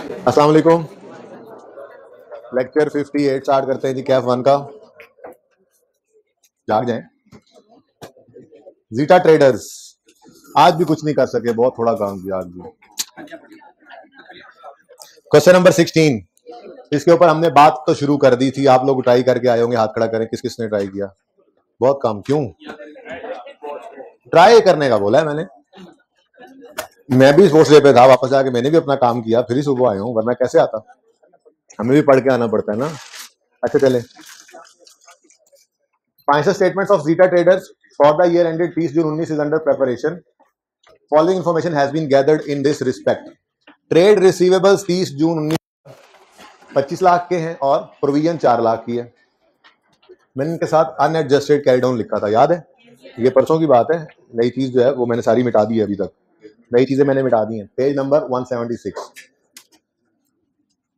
अस्सलाम वालेकुम। Lecture 58 start करते हैं जी। कैफ वन का जाग जाए। जीटा ट्रेडर्स आज भी कुछ नहीं कर सके, बहुत थोड़ा काम किया आज भी। क्वेश्चन नंबर 16, इसके ऊपर हमने बात तो शुरू कर दी थी, आप लोग ट्राई करके आए होंगे। हाथ खड़ा करें, किस किसने ट्राई किया। बहुत काम क्यों ट्राई करने का बोला है मैंने। मैं भी स्पोर्ट्स डे पे था, वापस आके मैंने भी अपना काम किया, फिर ही सुबह आया हूँ, वरना कैसे आता। हमें भी पढ़ के आना पड़ता है ना। अच्छा चले, financial statements of Zeta traders for the year ended 30 June 19 is under preparation. Following information has been gathered in this respect. Trade receivables 30 June 19 25 lakh के हैं और प्रोविजन 4 लाख की है। मैंने इनके साथ अनएडजस्टेड कैरी डाउन लिखा था, याद है? ये परसों की बात है। नई चीज जो है वो मैंने सारी मिटा दी है, अभी तक नई चीजें मैंने मिटा दी हैं। Page number 176।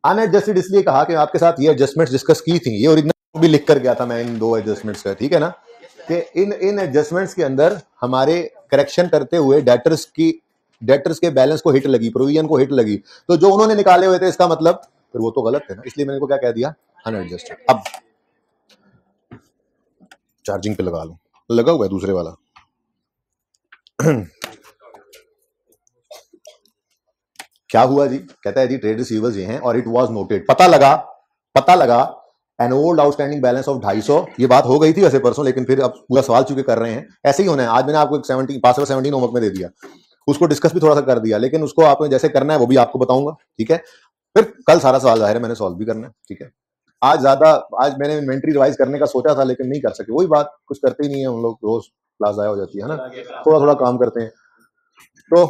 अनएडजस्टेड इसलिए कहा कि आपके साथ ये एडजस्टमेंट्स डिस्कस की थी, ये ओरिजिनल भी लिख कर गया था मैं इन दो एडजस्टमेंट्स का, ठीक है ना। कि इन एडजस्टमेंट्स के अंदर हमारे करेक्शन करते हुए डेटर्स के बैलेंस को हिट लगी, प्रोविजन को हिट लगी, तो जो उन्होंने निकाले हुए थे इसका मतलब फिर वो तो गलत है ना, इसलिए मैंने को क्या कह दिया, अनएडजस्टेड। अब चार्जिंग पे लगा लो, लगा हुआ है दूसरे वाला। क्या हुआ जी? कहता है जी ट्रेड रिसीवर्स ये हैं और इट वाज नोटेड, पता लगा an old outstanding balance of 250। ये बात हो गई थी वैसे परसों, लेकिन फिर अब पूरा सवाल चुके कर रहे हैं, ऐसे ही होना है। आज मैंने आपको एक 17 पास 17 होमवर्क में दे दिया, उसको डिस्कस भी थोड़ा सा कर दिया, लेकिन उसको आपने जैसे करना है वो भी आपको बताऊंगा, ठीक है। फिर कल सारा सवाल जाहिर है मैंने सॉल्व भी करना है, ठीक है। आज मैंने इन्वेंट्री रिवाइज करने का सोचा था, लेकिन नहीं कर सके। वही बात, कुछ करते ही नहीं है हम लोग, रोज क्लास जाया हो जाती है ना, थोड़ा काम करते हैं। तो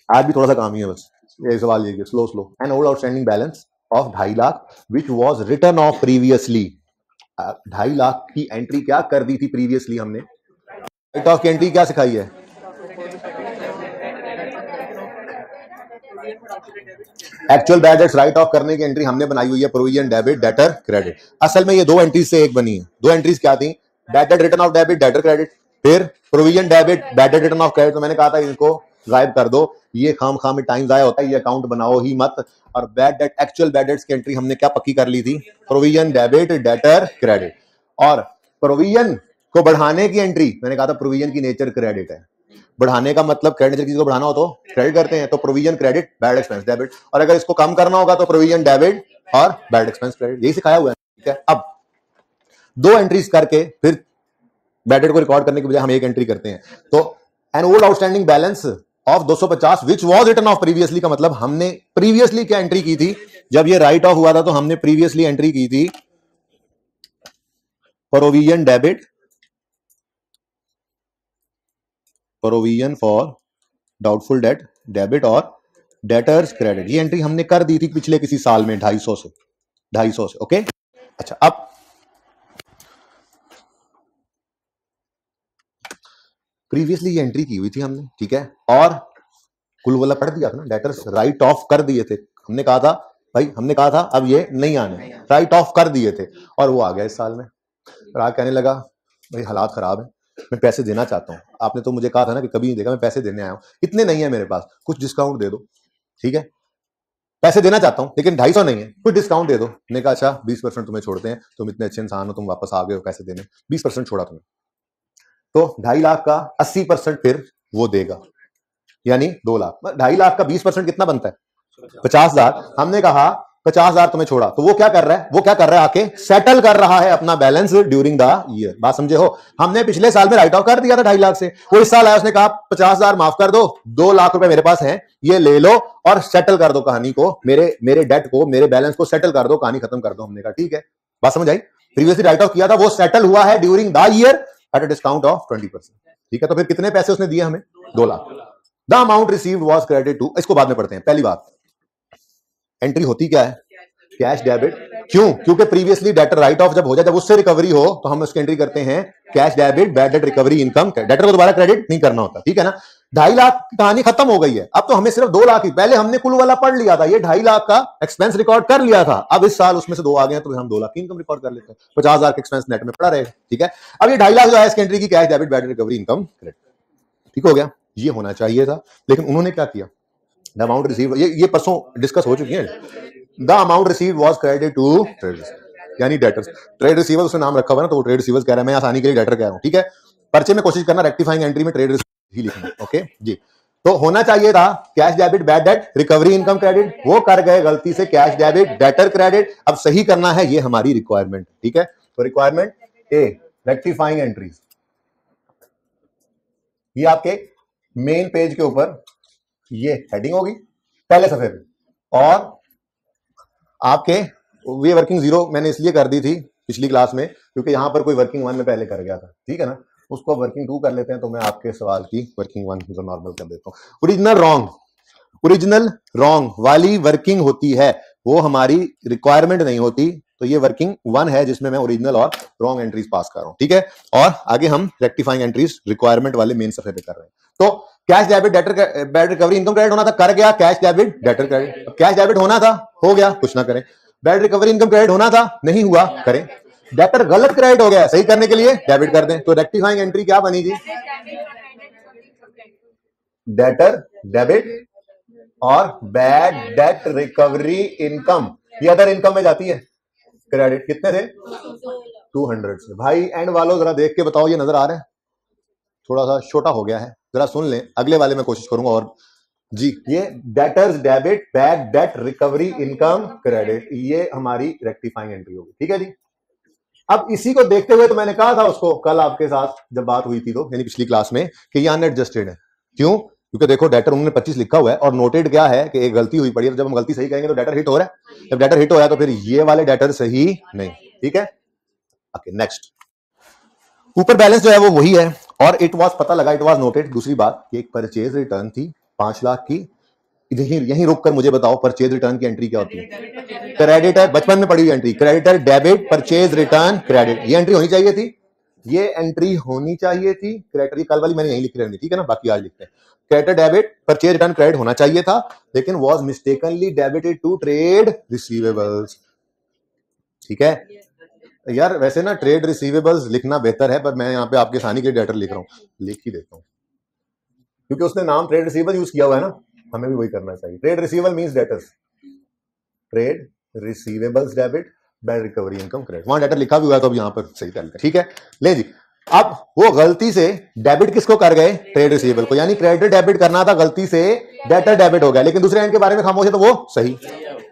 आज भी थोड़ा सा काम ही है बस। ये सवाल ये slow an old outstanding balance of 2.5 lakh which was written of previously. 2.5 lakh की एंट्री क्या कर दी थी प्रीवियसली हमने। राइट ऑफ की एंट्री क्या सिखाई है? Actual bad debts right of करने की एंट्री हमने बनाई हुई है, प्रोविजन डेबिट डेटर क्रेडिट। असल में ये दो एंट्रीज से एक बनी है। दो एंट्रीज क्या थी? Bad debt written off debit debtor credit, फिर provision debit bad debt written off credit. तो मैंने कहा था इनको गायब कर दो, ये खाम में टाइम जाया होता है, ये अकाउंट बनाओ ही मत। और bad debt, actual bad debts की एंट्री हमने क्या पक्की कर ली थी? Provision debit debtor credit. और प्रोविजन को बढ़ाने की एंट्री मैंने कहा था प्रोविजन की नेचर क्रेडिट है। बढ़ाने का मतलब क्रेडिट चीज को बढ़ाना हो तो क्रेडिट करते हैं, तो provision credit bad expense debit, और अगर इसको कम करना होगा तो प्रोविजन डेबिट और बैड एक्सपेंस क्रेडिट। यही सिखाया हुआ है, ठीक है। अब दो एंट्रीज करके फिर बैड डेट को रिकॉर्ड करने के बजाय हम एक एंट्री करते हैं। तो an old outstanding balance of 250 which was written of previously का मतलब हमने प्रीवियसली क्या एंट्री की थी? जब ये राइट ऑफ हुआ था तो हमने प्रीवियसली एंट्री की थी provision debit, provision for doubtful debt debit और डेटर्स क्रेडिट। ये एंट्री हमने कर दी थी पिछले किसी साल में 250 से। ओके, अच्छा। अब प्रीवियसली ये एंट्री की हुई थी हमने, ठीक है, और कुल वाला पढ़ दिया था ना, डेटर्स राइट ऑफ कर दिए थे। हमने कहा था भाई, हमने कहा था अब ये नहीं आने, राइट ऑफ कर दिए थे, और वो आ गया इस साल में। राज कहने लगा भाई हालात खराब है, मैं पैसे देना चाहता हूँ। आपने तो मुझे कहा था ना कि कभी नहीं देगा, मैं पैसे देने आया हूँ, इतने नहीं है मेरे पास, कुछ डिस्काउंट दे दो, ठीक है। पैसे देना चाहता हूँ लेकिन 250 नहीं है, कुछ डिस्काउंट दे दो। मैंने कहा अच्छा 20% तुम्हें छोड़ते हैं, तुम इतने अच्छे इंसान हो, तुम वापस आ गए हो पैसे देने, 20% छोड़ा तुम्हें। तो 2.5 लाख का 80% फिर वो देगा, यानी 2 लाख। 2.5 लाख का 20% कितना बनता है? 50,000। हमने कहा 50,000 तुम्हें छोड़ा, तो वो क्या कर रहा है? वो क्या कर रहा है? आके सेटल कर रहा है अपना बैलेंस ड्यूरिंग द ईयर। बात समझे हो? हमने पिछले साल में राइट ऑफ कर दिया था 2.5 लाख से, वो इस साल आया, उसने कहा 50,000 माफ कर दो, 2 लाख रुपए मेरे पास हैं, ये ले लो और सेटल कर दो कहानी को, मेरे डेट को, मेरे बैलेंस को सेटल कर दो, कहानी खत्म कर दो। हमने कहा ठीक है, बात समझ आई? प्रीवियसली राइट ऑफ किया था, वो सेटल हुआ है during the year at a discount of 20%, ठीक है। तो फिर कितने पैसे उसने दिए हमें? 2 lakh. The amount received was credited to, इसको बाद में पढ़ते हैं। पहली बात, एंट्री होती क्या है? Cash debit. क्यों? क्योंकि प्रीवियसली डेटर राइट ऑफ जब हो जाए, जब उससे रिकवरी हो, तो हम उसकी एंट्री करते हैं cash debit bad date recovery income. Debtor को दोबारा क्रेडिट नहीं करना होता, ठीक है ना। 2.5 लाख की कहानी खत्म हो गई है, अब तो हमें सिर्फ 2 लाख ही। पहले हमने कुल वाला पढ़ लिया था, ये 2.5 लाख का एक्सपेंस रिकॉर्ड कर लिया था, अब इस साल उसमें से 2 आ गए हैं, तो हम 2 लाख की इनकम रिकॉर्ड कर लेते हैं, 50,000 का एक्सपेंस नेट में पड़ा रहेगा, ठीक है। अब ये 2.5 लाख जो है इसकी एंट्री की cash debit bad recovery income credit, ठीक हो गया। ये होना चाहिए था, लेकिन उन्होंने क्या किया? द अमाउंट रिसीव, ये परसों डिस्कस हो चुकी है। The amount receive was credit to traders, यानी डेटर्स। ट्रेड रिसीवर उसने नाम रखा हुआ ना, तो वो ट्रेड रिसीवर्स कह रहा है, मैं आसानी के लिए डेटर कह रहा हूं, ठीक है। पर्चे में कोशिश करना रेक्टिफाइंग एंट्री में ट्रेड ही लिखना, ओके जी। तो होना चाहिए था cash debit bad date recovery income credit, वो कर गए गलती से कैश डेबिट डेटर क्रेडिट। अब सही करना है, ये हमारी रिक्वायरमेंट, ठीक है। तो रिक्वायरमेंट ए रेक्टिफाइंग एंट्रीज, ये आपके मेन पेज के ऊपर ये हेडिंग होगी पहले सफे पे, और आपके ये वर्किंग जीरो मैंने इसलिए कर दी थी पिछली क्लास में क्योंकि यहां पर कोई वर्किंग वन में पहले कर गया था, ठीक है ना। उसको वर्किंग टू कर लेते हैं, तो मैं आपके सवाल की वर्किंग वन नॉर्मल कर देता हूं। ओरिजिनल रॉन्ग वाली वर्किंग होती है, वो हमारी रिक्वायरमेंट नहीं होती। तो ये वर्किंग वन है जिसमें मैं ओरिजिनल और रॉन्ग एंट्रीज पास कर रहा हूं, ठीक है। और आगे हम रेक्टिफाइंग एंट्रीज रिक्वायरमेंट वाले मेन सफे पे कर रहे हैं। तो cash debit debtor bad recovery income credit होना था, कर गया cash debit debtor credit. Cash debit होना था, हो गया, कुछ ना करें। बैड रिकवरी इनकम क्रेडिट होना था, नहीं हुआ, करें। डेटर गलत क्रेडिट हो गया, सही करने के लिए डेबिट कर दें। तो रेक्टिफाइंग एंट्री क्या बनेगी? डेटर डेबिट और बैड डेट रिकवरी इनकम, ये अदर इनकम में जाती है। क्रेडिट कितने थे? 200 से। भाई एंड वालों जरा देख के बताओ, ये नजर आ रहा है? थोड़ा सा छोटा हो गया है, जरा सुन लें, अगले वाले में कोशिश करूंगा। और जी, ये debtors debit bad date recovery income credit, ये हमारी रेक्टिफाइंग एंट्री होगी, ठीक है जी। अब इसी को देखते हुए तो मैंने कहा था उसको कल आपके साथ जब बात हुई थी, तो यानी पिछली क्लास में, कि ये अनएडजस्टेड है। क्यों? क्योंकि देखो डेटर उन्होंने 25 लिखा हुआ है और नोटेड क्या है कि एक गलती हुई पड़ी है। तो जब हम गलती सही कहेंगे तो डेटर हिट हो रहा है, जब डेटर हिट हो रहा है तो फिर ये वाले डेटर सही नहीं, ठीक है। ओके नेक्स्ट, ऊपर बैलेंस जो है वो वही है, और इट वाज पता लगा, इट वाज नोटेड। दूसरी बात, कि एक परचेज रिटर्न थी 5 लाख की। यहीं रुक कर मुझे बताओ परचेज रिटर्न की एंट्री क्या होती है? क्रेडिटर, बचपन में पढ़ी हुई entry, creditor debit purchase return credit, ये एंट्री होनी चाहिए थी, ये एंट्री होनी चाहिए थी। क्रेडिटर कल वाली मैंने यहीं लिखी रहनी, ठीक है ना, बाकी आज लिखते हैं। Creditor debit purchase return credit होना चाहिए था, लेकिन was mistakenly debited to trade receivables, ठीक है यार। वैसे ना ट्रेड रिसीवेबल्स लिखना बेहतर है, पर मैं यहाँ पे आपके आसानी के लिए डेटर लिख रहा हूँ, लिख ही देता हूँ, क्योंकि उसने नाम ट्रेड रिसीवेबल यूज किया हुआ है ना, हमें भी वही करना चाहिए। Trade receivable means debtors, trade receivables debit bad recovery income credit, वहां डेटर लिखा भी हुआ है, तो अब यहाँ पर सही तरीका, ठीक है। ले जी, अब वो गलती से डेबिट किसको कर गए? ट्रेड रिसीवेबल को, यानी क्रेडिट डेबिट करना था, गलती से डेटर डेबिट हो गया, लेकिन दूसरे एंड के बारे में खामोश है, तो वो सही,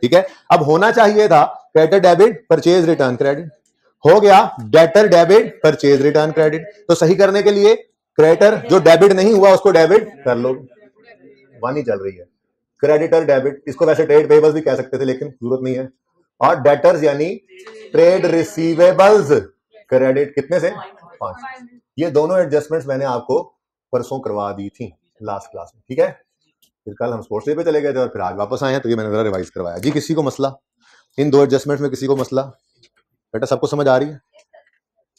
ठीक है। अब होना चाहिए था creditor debit purchase return credit, हो गया debtor debit purchase return credit. तो सही करने के लिए क्रेडिटर जो डेबिट नहीं हुआ उसको डेबिट कर लो, वन ही चल रही है। क्रेडिटर डेबिट, इसको वैसे ट्रेड पेबल्स भी कह सकते थे, लेकिन जरूरत नहीं है। और डेटर्स यानी ट्रेड रिसीवेबल्स क्रेडिट, कितने से? 5। ये दोनों एडजस्टमेंट्स मैंने आपको परसों करवा दी थी लास्ट क्लास में, ठीक है। फिर कल हम स्पोर्ट्स डे पे चले गए थे और फिर आज वापस आए हैं, तो ये मैंने जरा रिवाइज करवाया जी। किसी को मसला इन दो एडजस्टमेंट्स में? किसी को मसला? बेटा सबको समझ आ रही है?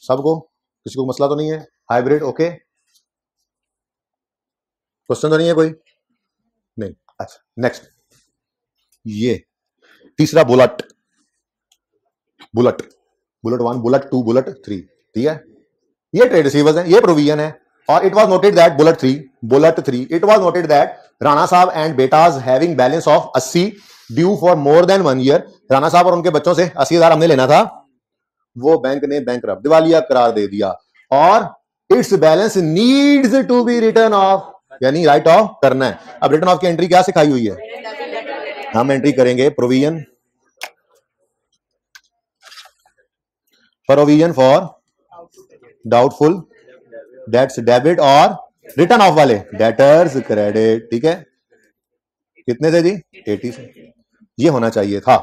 सबको? किसी को मसला तो नहीं है? हाइब्रिड ओके, क्वेश्चन तो नहीं है कोई? नहीं, अच्छा नेक्स्ट, ये तीसरा बुलेट, बुलेट 1, बुलेट 2, बुलेट 3, ठीक है। ये ट्रेड रिसीवर्स है, ये प्रोविजन है। और it was noted that bullet 3 it was noted that Rana साहब एंड बेटाज having balance of 80 due for more than 1 year. Rana साहब और उनके बच्चों से 80,000 हमने लेना था, वो बैंक ने बैंकरप्ट, दिवालिया करार दे दिया, और its balance needs to be written off, यानी राइट ऑफ करना है। अब रिटर्न ऑफ की एंट्री क्या सिखाई हुई है? हम एंट्री करेंगे provision for doubtful debts debit, और रिटर्न ऑफ वाले डेटर्स क्रेडिट, ठीक है। कितने से जी? 80 से। ये होना चाहिए था।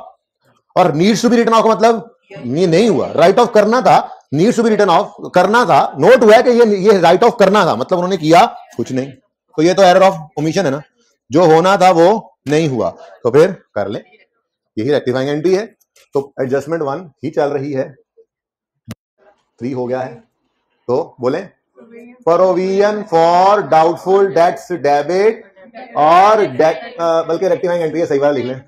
और needs to be written off का मतलब ये नहीं हुआ, राइट ऑफ करना था, needs to be written off करना था, नोट हुआ है कि ये राइट ऑफ करना था, मतलब उन्होंने किया कुछ नहीं, तो ये तो एरर ऑफ ओमिशन है ना, जो होना था वो नहीं हुआ, तो फिर कर ले, यही रेक्टिफाइंग एंट्री है। तो एडजस्टमेंट 1 ही चल रही है, 3 हो गया है, तो बोले provision for doubtful debts debit, और बल्कि रेक्टिफाइंग एंट्री है, सही वाला लिख लें,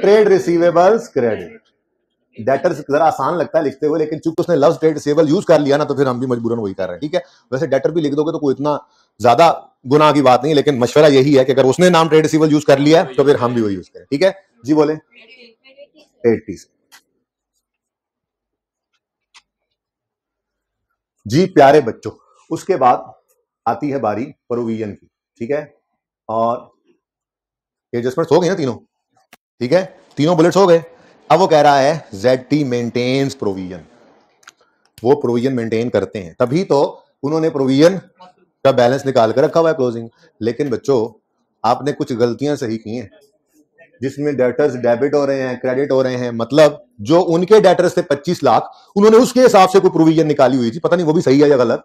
ट्रेड रिसीवेबल्स क्रेडिट। डेटर्स जरा आसान लगता है लिखते हुए, लेकिन चूंकि उसने लव्स ट्रेड रिसीवेबल यूज कर लिया ना, तो फिर हम भी मजबूरन वही कर रहे हैं, ठीक है। वैसे डेटर भी लिख दोगे तो कोई इतना ज्यादा गुनाह की बात नहीं, लेकिन मशवरा यही है कि अगर उसने नाम ट्रेड रिसीवेबल यूज कर लिया है तो फिर हम भी वही यूज करें। ठीक है जी, बोले 80 से। जी प्यारे बच्चों, उसके बाद आती है बारी प्रोविजन की। ठीक है, और एडजस्टमेंट्स हो गई ना तीनों। ठीक है, तीनों बुलेट्स हो गए। अब वो कह रहा है ZT मेंटेन्स प्रोविजन, वो प्रोविजन मेंटेन करते हैं, तभी तो उन्होंने प्रोविजन का बैलेंस निकाल कर रखा हुआ है क्लोजिंग। लेकिन बच्चों आपने कुछ गलतियां सही की हैं, जिसमें डेटर्स डेबिट हो रहे हैं, क्रेडिट हो रहे हैं, मतलब जो उनके डेटर्स थे 25 लाख, उन्होंने उसके हिसाब से कोई प्रोविजन निकाली हुई थी, पता नहीं वो भी सही है या गलत।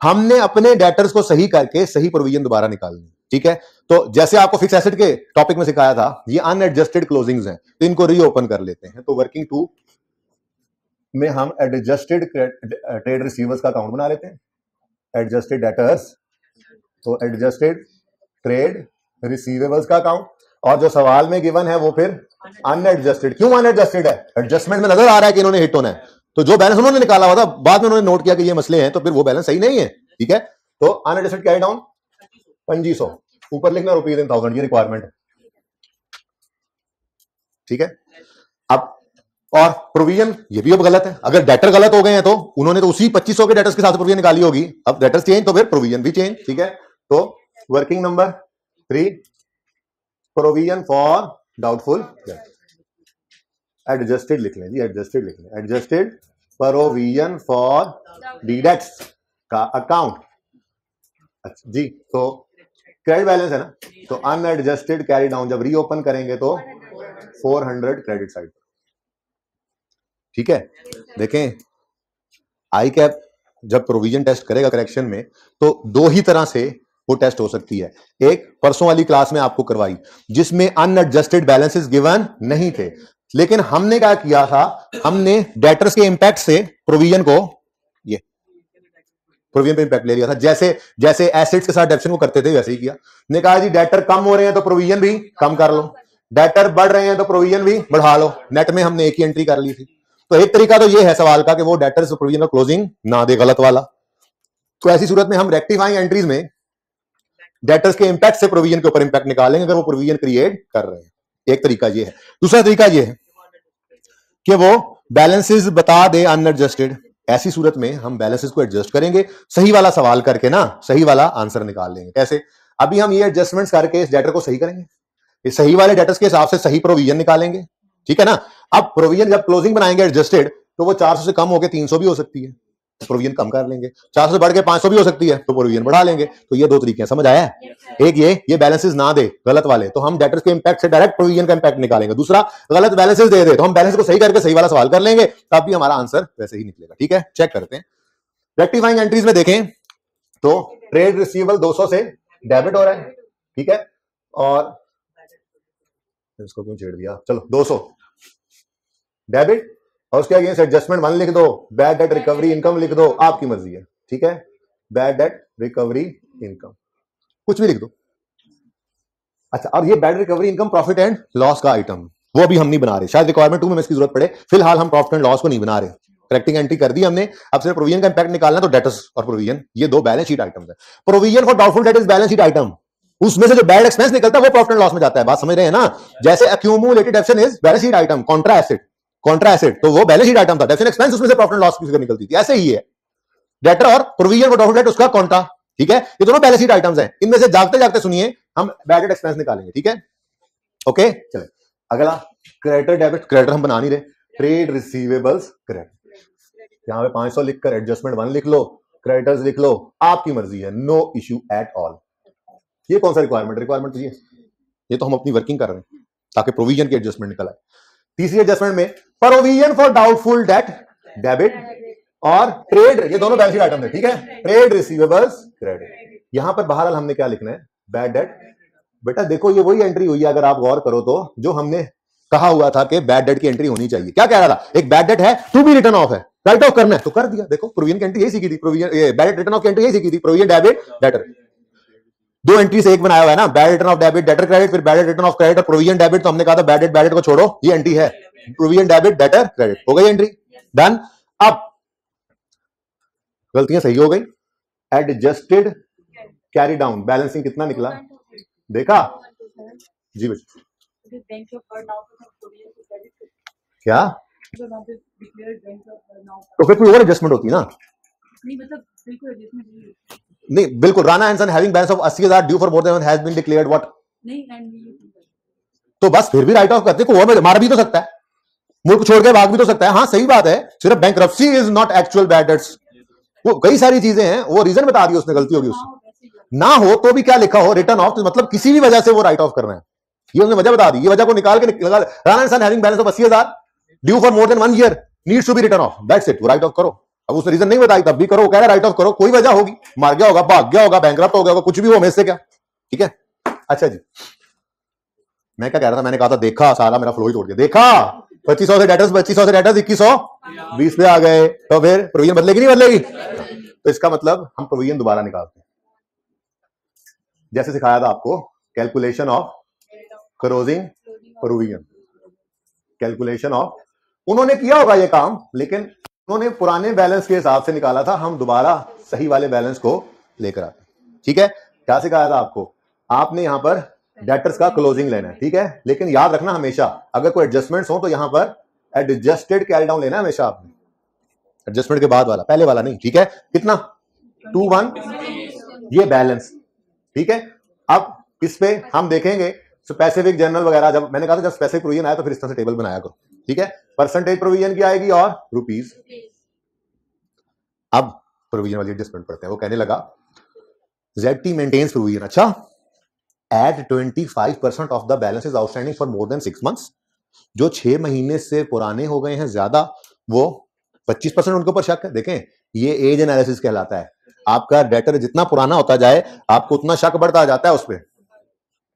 हमने अपने डेटर्स को सही करके सही प्रोविजन दोबारा निकालनी। ठीक है, तो जैसे आपको फिक्स एसेट के टॉपिक में सिखाया था, ये अनएडजस्टेड क्लोजिंग्स हैं, तो इनको रीओपन कर लेते हैं। तो वर्किंग 2 में हम एडजस्टेड ट्रेड रिसीवर्स का अकाउंट बना लेते हैं, एडजस्टेड डेटर्स, तो एडजस्टेड ट्रेड रिसीवेबल्स का अकाउंट, और जो सवाल में गिवन है वो फिर अनएडजस्टेड। क्यों अनएडजस्टेड है? एडजस्टमेंट में नजर आ रहा है कि इन्होंने हिट होना है, तो जो बैलेंस उन्होंने निकाला हुआ था बाद में उन्होंने नोट किया कि ये मसले हैं, तो फिर वो बैलेंस सही नहीं है। ठीक है, तो अनएडजस्टेड कैरी डाउन 2500, ऊपर लिखना ₹1000, ये रिक्वायरमेंट है। ठीक है, अब और प्रोविजन ये भी अब गलत है। अगर डेटर गलत हो गए हैं तो उन्होंने तो उसी 2500 के डेटर्स के साथ प्रोविजन निकाली होगी, अब डेटर्स चेंज तो फिर प्रोविजन भी चेंज। ठीक है, तो working number 3 provision for doubtful, adjusted लिख लें जी, एडजस्टेड लिख लें, एडजस्टेड प्रोविजन फॉर डीडेट्स का अकाउंट। अच्छा जी, तो क्रेडिट बैलेंस है ना, तो अनएडजस्टेड कैरी डाउन जब रीओपन करेंगे तो 400 क्रेडिट साइड। ठीक है, देखें आई कैप जब प्रोविजन टेस्ट करेगा करेक्शन में, तो दो ही तरह से वो टेस्ट हो सकती है। एक परसों वाली क्लास में आपको करवाई, जिसमें अनएडजस्टेड बैलेंसेस गिवन नहीं थे, लेकिन हमने क्या किया था, हमने डेटर्स के इंपैक्ट से प्रोविजन को, ये प्रोविजन पे इंपैक्ट ले लिया था। जैसे जैसे एसेट्स के साथ डेप्शन को करते थे वैसे ही किया। ने कहा जी डेटर कम हो रहे हैं तो प्रोविजन भी कम कर लो, डेटर बढ़ रहे हैं तो प्रोविजन भी बढ़ा लो। नेट में हमने एक ही एंट्री कर ली थी। तो एक तरीका तो ये है सवाल का कि वो डेटर्स प्रोविजन का क्लोजिंग ना दे, गलत वाला। तो ऐसी सूरत में हम रेक्टिफाइंग एंट्रीज में डेटर्स के इंपैक्ट से प्रोविजन के ऊपर इंपैक्ट निकालेंगे अगर वो प्रोविजन क्रिएट कर रहे हैं। एक तरीका ये है। दूसरा तरीका ये है कि वो बैलेंसेस बता दे अनएडजस्टेड, ऐसी सूरत में हम बैलेंसेस को एडजस्ट करेंगे, सही वाला सवाल करके ना सही वाला आंसर निकाल लेंगे। कैसे? अभी हम ये एडजस्टमेंट्स करके इस डेटर को सही करेंगे, इस सही वाले डेटर्स के हिसाब से सही प्रोविजन निकालेंगे। ठीक है ना। अब प्रोविजन जब क्लोजिंग बनाएंगे एडजस्टेड, तो वो 400 से कम होकर 300 भी हो सकती है, तो प्रोविजन कम कर लेंगे। 400 से बढ़ के 500 भी हो सकती है, तो प्रोविजन बढ़ा लेंगे। तो ये दो तरीके हैं, समझ आया? एक ये बैलेंसेस ना दे गलत वाले, तो हम डेटर्स के इंपैक्ट से डायरेक्ट प्रोविजन का इंपैक्ट निकालेंगे। दूसरा गलत बैलेंसेस दे दे तो हम बैलेंस को सही करके सही वाला सवाल कर लेंगे, तब भी हमारा आंसर वैसे ही निकलेगा। ठीक है, चेक करते हैं। रेक्टिफाइंग एंट्रीज में देखें तो ट्रेड रिसीवेबल 200 से डेबिट हो रहा है। ठीक है, और इसको क्यों छेड़ दिया, चलो 200 डेबिट, और उसके अगेंस्ट एडजस्टमेंट 1 लिख दो, बैड डेट रिकवरी इनकम लिख दो, आपकी मर्जी है। ठीक है, बैड डेट रिकवरी इनकम कुछ भी लिख दो। अच्छा, और ये bad recovery income profit and loss का आइटम, वो अभी हम नहीं बना रहे, शायद रिक्वायरमेंट 2 में इसकी जरूरत पड़े। फिलहाल हम प्रॉफिट एंड लॉस को नहीं बना रहे। करेक्टिंग एंट्री कर दी हमने, अब सिर्फ प्रोविजन का इंपैक्ट निकालना। तो डेटर्स और प्रोविजन ये दो बैलेंस शीट आइटम्स है। Provision for doubtful debt is balance sheet item, उसमें से जो बैड एक्सपेंस निकलता है वो प्रॉफिट एंड लॉस में जाता है। बात समझ रहे हैं ना? जैसे accumulated डेप्शन is balance sheet item, Contra asset तो वो बैलेंस शीट आइटम था, डेप्शन एक्सपेंस उसमें से प्रॉफिट एंड लॉस की फिगर निकलती थी। ऐसे ही है डेटर और प्रोविजन फॉर डाउटफुल डेट उसका कॉन्ट्रा। ठीक है, ये दोनों बैलेंस शीट आइटम्स हैं। इनमें से जागते जागते सुनिए हम बैड डेट एक्सपेंस निकालेंगे। ठीक है, ओके चले अगला क्रेडिटर डेबिट। क्रेडिटर हम बना नहीं रहे, ट्रेड रिसीवेबल्स क्रेडिट, यहां पे 500 लिखकर एडजस्टमेंट 1 लिख लो, क्रेडिटर्स लिख लो, आपकी मर्जी है, नो इश्यू एट ऑल। ये कौन सा रिक्वायरमेंट तो ये तो हम अपनी वर्किंग कर रहे हैं ताकि प्रोविजन की एडजस्टमेंट निकल आए। तीसरी एडजस्टमेंट में provision for doubtful debt debit और ट्रेड, ये दोनों बैलेंस शीट आइटम है। ठीक है, ट्रेड रिसीवेबल्स क्रेडिट। यहां पर बहरहाल हमने क्या लिखना है, बैड डेट। बेटा देखो ये वही एंट्री हुई है, अगर आप गौर करो तो, जो हमने कहा हुआ था कि बैड डेट की एंट्री होनी चाहिए। क्या कह रहा था, एक बैड डेट है टू बी रिटर्न ऑफ है, राइट ऑफ करना है, तो कर दिया। देखो प्रोविजन की एंट्री यही सीखी थी, provision bad debt written of की एंट्री यही सीखी थी, प्रोविजन डेबिट डेटर, दो एंट्री से एक बनाया हुआ है ना, bad return off debit debtor credit, फिर बैड रिटर्न ऑफ क्रेडिट और प्रोविजन डेबिट। तो हमने कहा था बैड डेट को छोड़ो, ये एंट्री है प्रोविजन डेबिट डेटर क्रेडिट, हो गई एंट्री, डन। अब गलतियां सही हो गई। एडजस्टेड कैरी डाउन, बैलेंसिंग कितना निकला देखा जी बच्चे? क्या तो फिर कोई और एडजस्टमेंट होती है ना? नहीं बिल्कुल, Rana and son having balance of 80,000 due for more than has been declared what, तो बस फिर भी राइट ऑफ करते, को और मार भी तो सकता है, मुल्क छोड़ के भाग भी तो सकता है। हाँ सही बात है, सिर्फ bankruptcy is not actual bad debts, वो कई सारी चीजें हैं, वो रीजन बता दी उसने, गलती होगी उससे ना हो तो भी क्या लिखा हो रिटर्न ऑफ, तो मतलब किसी भी वजह से वो राइट ऑफ कर रहे हैं, ये उसने वजह बता दी, ये वजह को निकाल के Rana and son having balance of 80,000 due for more than 1 year needs to be written off, that's it, write off करो। अब उसने रीजन नहीं बताई तब भी करो, वो कह रहा है राइट ऑफ करो, कोई वजह होगी, मार गया होगा, भाग गया होगा, बैंकरप्ट हो गया होगा, कुछ भी हो में से क्या, ठीक है। अच्छा जी, मैं क्या कह रहा था, मैंने कहा था देखा, सारा मेरा फ्लो ही तोड़ दिया, देखा 2500 से डेटर्स 2120 पे आ गए, तो फिर प्रोविजन बदलेगी नहीं बदलेगी? तो इसका मतलब हम प्रोविजन दोबारा निकालते हैं, जैसे सिखाया था आपको, calculation of closing provision, calculation of, उन्होंने किया होगा ये काम, लेकिन उन्होंने पुराने बैलेंस के हिसाब से निकाला था, हम दोबारा सही वाले बैलेंस को लेकर आते हैं, ठीक है। क्या सिखाया था आपको, आपने यहां पर डेटर्स का क्लोजिंग लेना है, ठीक है, लेकिन याद रखना हमेशा अगर कोई एडजस्टमेंट्स हो तो यहां पर एडजस्टेड कैल डाउन लेना है हमेशा आपने, एडजस्टमेंट के बाद वाला, पहले वाला नहीं, ठीक है। कितना 21, ये बैलेंस, ठीक है। अब इस पे हम देखेंगे स्पेसिफिक जनरल वगैरह, जब मैंने कहा था जब स्पेसिफिक प्रोविजन आया तो फिर इस तरह से टेबल बनाया करो, ठीक है। परसेंटेज प्रोविजन की आएगी और रुपीस। अब प्रोविजन वाली एडजस्टमेंट पढ़ते हैं, वो कहने लगा ZT मेंटेन्स प्रोविजन, अच्छा at 25% of the balance is outstanding for more than 6 months, जो 6 महीने से पुराने हो गए हैं ज्यादा, वो 25% उनके ऊपर शक है। देखें ये एज एनालिसिस कहलाता है, आपका डेटर जितना पुराना होता जाए आपको उतना शक बढ़ता जाता है उस पर,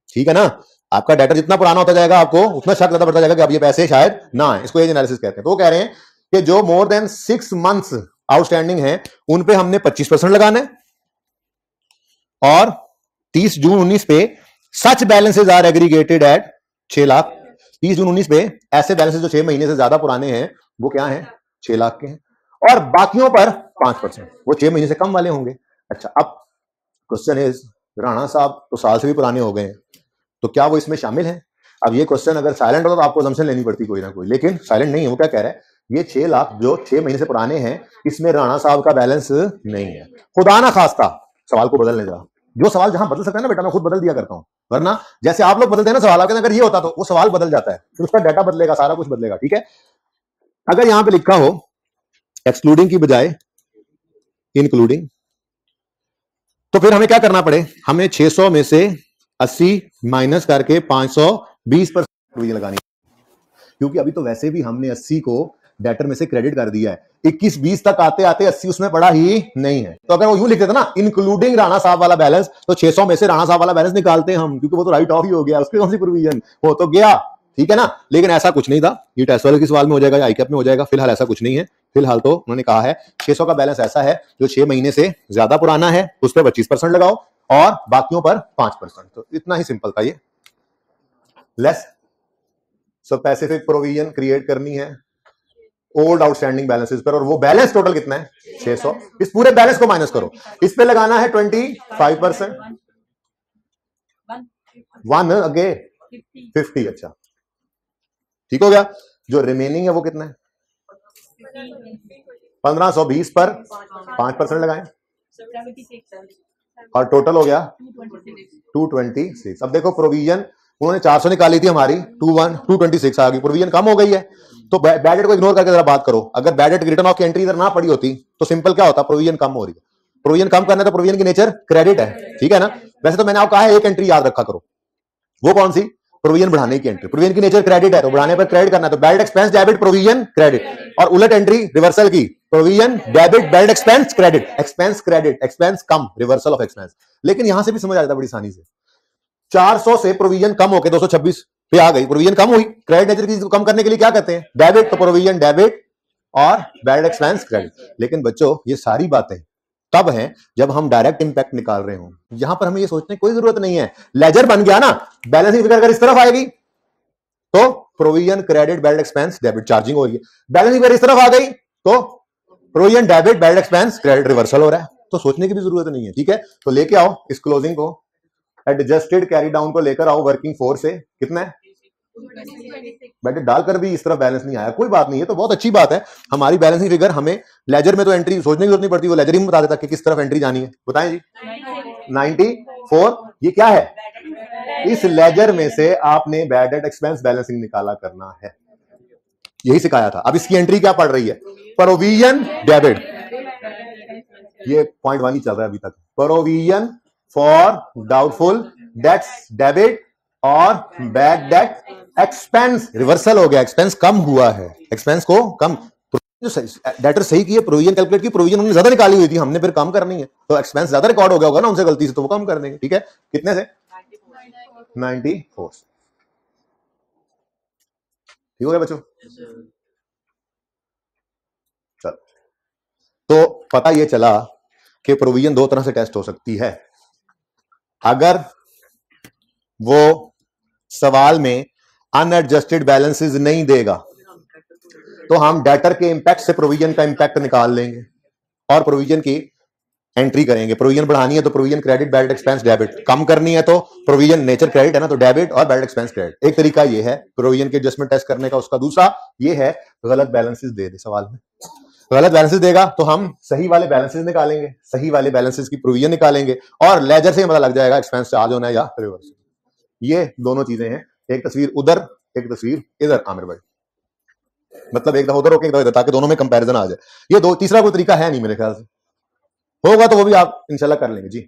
ठीक है ना। आपका डेटर जितना पुराना होता जाएगा आपको उतना शक ज्यादा बढ़ता जाएगा कि अब ये पैसे शायद ना आए, इसको एज एनालिसिस कहते हैं। तो वो कह रहे हैं कि जो मोर देन 6 months आउटस्टैंडिंग है उन पे हमने 25% लगाना है, और 30 जून 19 पे such balances are aggregated at 6 lakh, 30 June 19 पे ऐसे बैलेंसेज जो 6 महीने से ज्यादा पुराने हैं वो क्या है 6 लाख के हैं, और बाकियों पर 5%, वो 6 महीने से कम वाले होंगे। अच्छा अब क्वेश्चन इज, राणा साहब तो साल से भी पुराने हो गए हैं, तो क्या वो इसमें शामिल है? अब ये क्वेश्चन अगर साइलेंट होता तो आपको असम्पशन लेनी पड़ती कोई ना कोई, लेकिन साइलेंट नहीं है। वो क्या कह रहा है, ये 6 लाख जो 6 महीने से पुराने हैं इसमें राणा साहब का बैलेंस नहीं है। खुदा ना खास्ता सवाल को बदलने जा, जो सवाल जहां बदल सकता है ना बेटा मैं खुद बदल दिया करता हूं, वरना जैसे आप लोग बदलते हैं ना सवाल, आपके अगर ये होता तो वो सवाल बदल जाता है, फिर उसका डाटा बदलेगा, सारा कुछ बदलेगा, ठीक है। अगर यहां पे लिखा हो एक्सक्लूडिंग की बजाय इंक्लूडिंग, तो फिर हमें क्या करना पड़े, हमें 600 में से 80 माइनस करके 520% प्रोविजन लगानी, क्योंकि अभी तो वैसे भी हमने 80 को डेटर में से क्रेडिट कर दिया है, 21-20 तक आते आते 80 उसमें पड़ा ही नहीं है। तो अगर वो यूं लिख देता ना इंक्लूडिंग राणा साहब वाला बैलेंस, तो 600 में से राणा साहब वाला बैलेंस निकालते हैं हम, क्योंकि वो तो राइट ऑफ ही हो गया, उसकी कौन सी प्रोविजन, वो तो गया, ठीक है ना। लेकिन ऐसा कुछ नहीं था, ये टेस्ट वाले के सवाल में हो जाएगा या आईकैप में हो जाएगा, फिलहाल ऐसा कुछ नहीं है। फिलहाल तो उन्होंने कहा है 600 का बैलेंस ऐसा है जो 6 महीने से ज्यादा पुराना है, उस पर 25% लगाओ और बाकियों पर 5%, तो इतना ही सिंपल था ये। लेस स्पेसिफिक प्रोविजन क्रिएट करनी है ओल्ड आउटस्टैंडिंग बैलेंसेस पर, और वो बैलेंस टोटल कितना है 600, इस पूरे बैलेंस को माइनस करो, इस पे लगाना है 25%, 1 अगे 50, अच्छा ठीक हो गया। जो रिमेनिंग है वो कितना है 1520 पर 5% लगाएं और टोटल हो गया 226। अब देखो प्रोविजन उन्होंने 400 निकाली थी, हमारी 226 आ गई, प्रोविजन कम हो गई है। तो बैड डेट को इग्नोर करके जरा बात करो, अगर बैड डेट रिटर्न ऑफ की एंट्री इधर ना पड़ी होती तो सिंपल क्या होता, प्रोविजन कम हो रही है, प्रोविजन कम करना तो प्रोविजन की नेचर क्रेडिट है, ठीक है ना। वैसे तो मैंने आपको कहा है एक एंट्री याद रखा करो, वो कौन सी, प्रोविजन बढ़ाने की एंट्री, प्रोविजन की नेचर क्रेडिट है तो बढ़ाने पर क्रेडिट करना है, तो bad expense debit provision credit, और उलट एंट्री रिवर्सल की, provision debit bad expense credit, expense credit, expense come reversal of expense. लेकिन यहां से भी समझ आ जाता बड़ी आसानी से, 400 से प्रोविजन कम होकर 226 पे आ गई, प्रोविजन कम हुई, क्रेडिट नेचर की कम करने के लिए क्या कहते हैं डेबिट, तो प्रोविजन डेबिट और बैड एक्सपेंस क्रेडिट। लेकिन बच्चों ये सारी बातें तब है जब हम डायरेक्ट इंपैक्ट निकाल रहे हो, यहां पर हमें ये सोचने की कोई जरूरत नहीं है। लेजर बन गया ना, बैलेंसिंग फिगर अगर इस तरफ आएगी तो provision credit bad expense debit charging हो रही है, बैलेंसिंग फिगर इस तरफ आ गई तो provision debit bad expense credit reversal हो रहा है, तो सोचने की भी जरूरत नहीं है, ठीक है। तो लेके आओ इस क्लोजिंग को, एडजस्टेड कैरी डाउन को लेकर आओ वर्किंग 4 से, कितना है बेटे, डालकर भी इस तरह बैलेंस नहीं आया, कोई बात नहीं है, तो बहुत अच्छी बात है। हमारी बैलेंसिंग फिगर हमें लेजर में तो एंट्री सोचने की जरूरत नहीं पड़ती, वो लेजर ही बता देता कि किस तरफ एंट्री जानी है। बताएं जी 94, ये क्या है, इस लेजर में से आपने बैड डेट एक्सपेंस बैलेंसिंग निकाला करना है, यही सिखाया था। अब इसकी एंट्री क्या पड़ रही है, प्रोविजन डेबिट, ये पॉइंट 1 ही चल रहा है अभी तक, provision for doubtful debts debit और बैड डेट एक्सपेंस रिवर्सल हो गया, एक्सपेंस कम हुआ है, एक्सपेंस को कम, जो डेटर सही की है, प्रोविजन कैलकुलेट की, प्रोविजन उन्होंने ज्यादा निकाली हुई थी, हमने फिर कम करनी है, तो एक्सपेंस ज्यादा रिकॉर्ड हो गया होगा ना उनसे गलती से, तो वो कम कर देंगे, ठीक है। कितने से 94, ठीक हो गया बच्चों। चल, तो पता ये चला कि प्रोविजन दो तरह से टेस्ट हो सकती है। अगर वो सवाल में अनएडजस्टेड बैलेंसेस नहीं देगा तो हम डेटर के इंपैक्ट से प्रोविजन का इंपैक्ट निकाल लेंगे और प्रोविजन की एंट्री करेंगे। प्रोविजन बढ़ानी है तो provision credit, bad expense debit, कम करनी है तो प्रोविजन नेचर क्रेडिट है ना, तो डेबिट और बैड एक्सपेंस क्रेडिट। एक तरीका ये है प्रोविजन के एडजस्टमेंट टेस्ट करने का। उसका दूसरा ये है गलत बैलेंसेस दे सवाल में, गलत बैलेंसेस देगा तो हम सही वाले बैलेंसेस निकालेंगे, सही वाले बैलेंसेस की प्रोविजन निकालेंगे और लेजर से पता लग जाएगा एक्सपेंस चार्ज होना है या रिवर्स। ये दोनों चीजें हैं, एक तस्वीर उधर एक तस्वीर इधर, आमिर भाई, मतलब एक दफा उधर होके एक दफा इधर, ताकि दोनों में कंपैरिजन आ जाए। ये दो, तीसरा कोई तरीका है नहीं मेरे ख्याल से, होगा तो वो भी आप इंशाल्लाह कर लेंगे जी।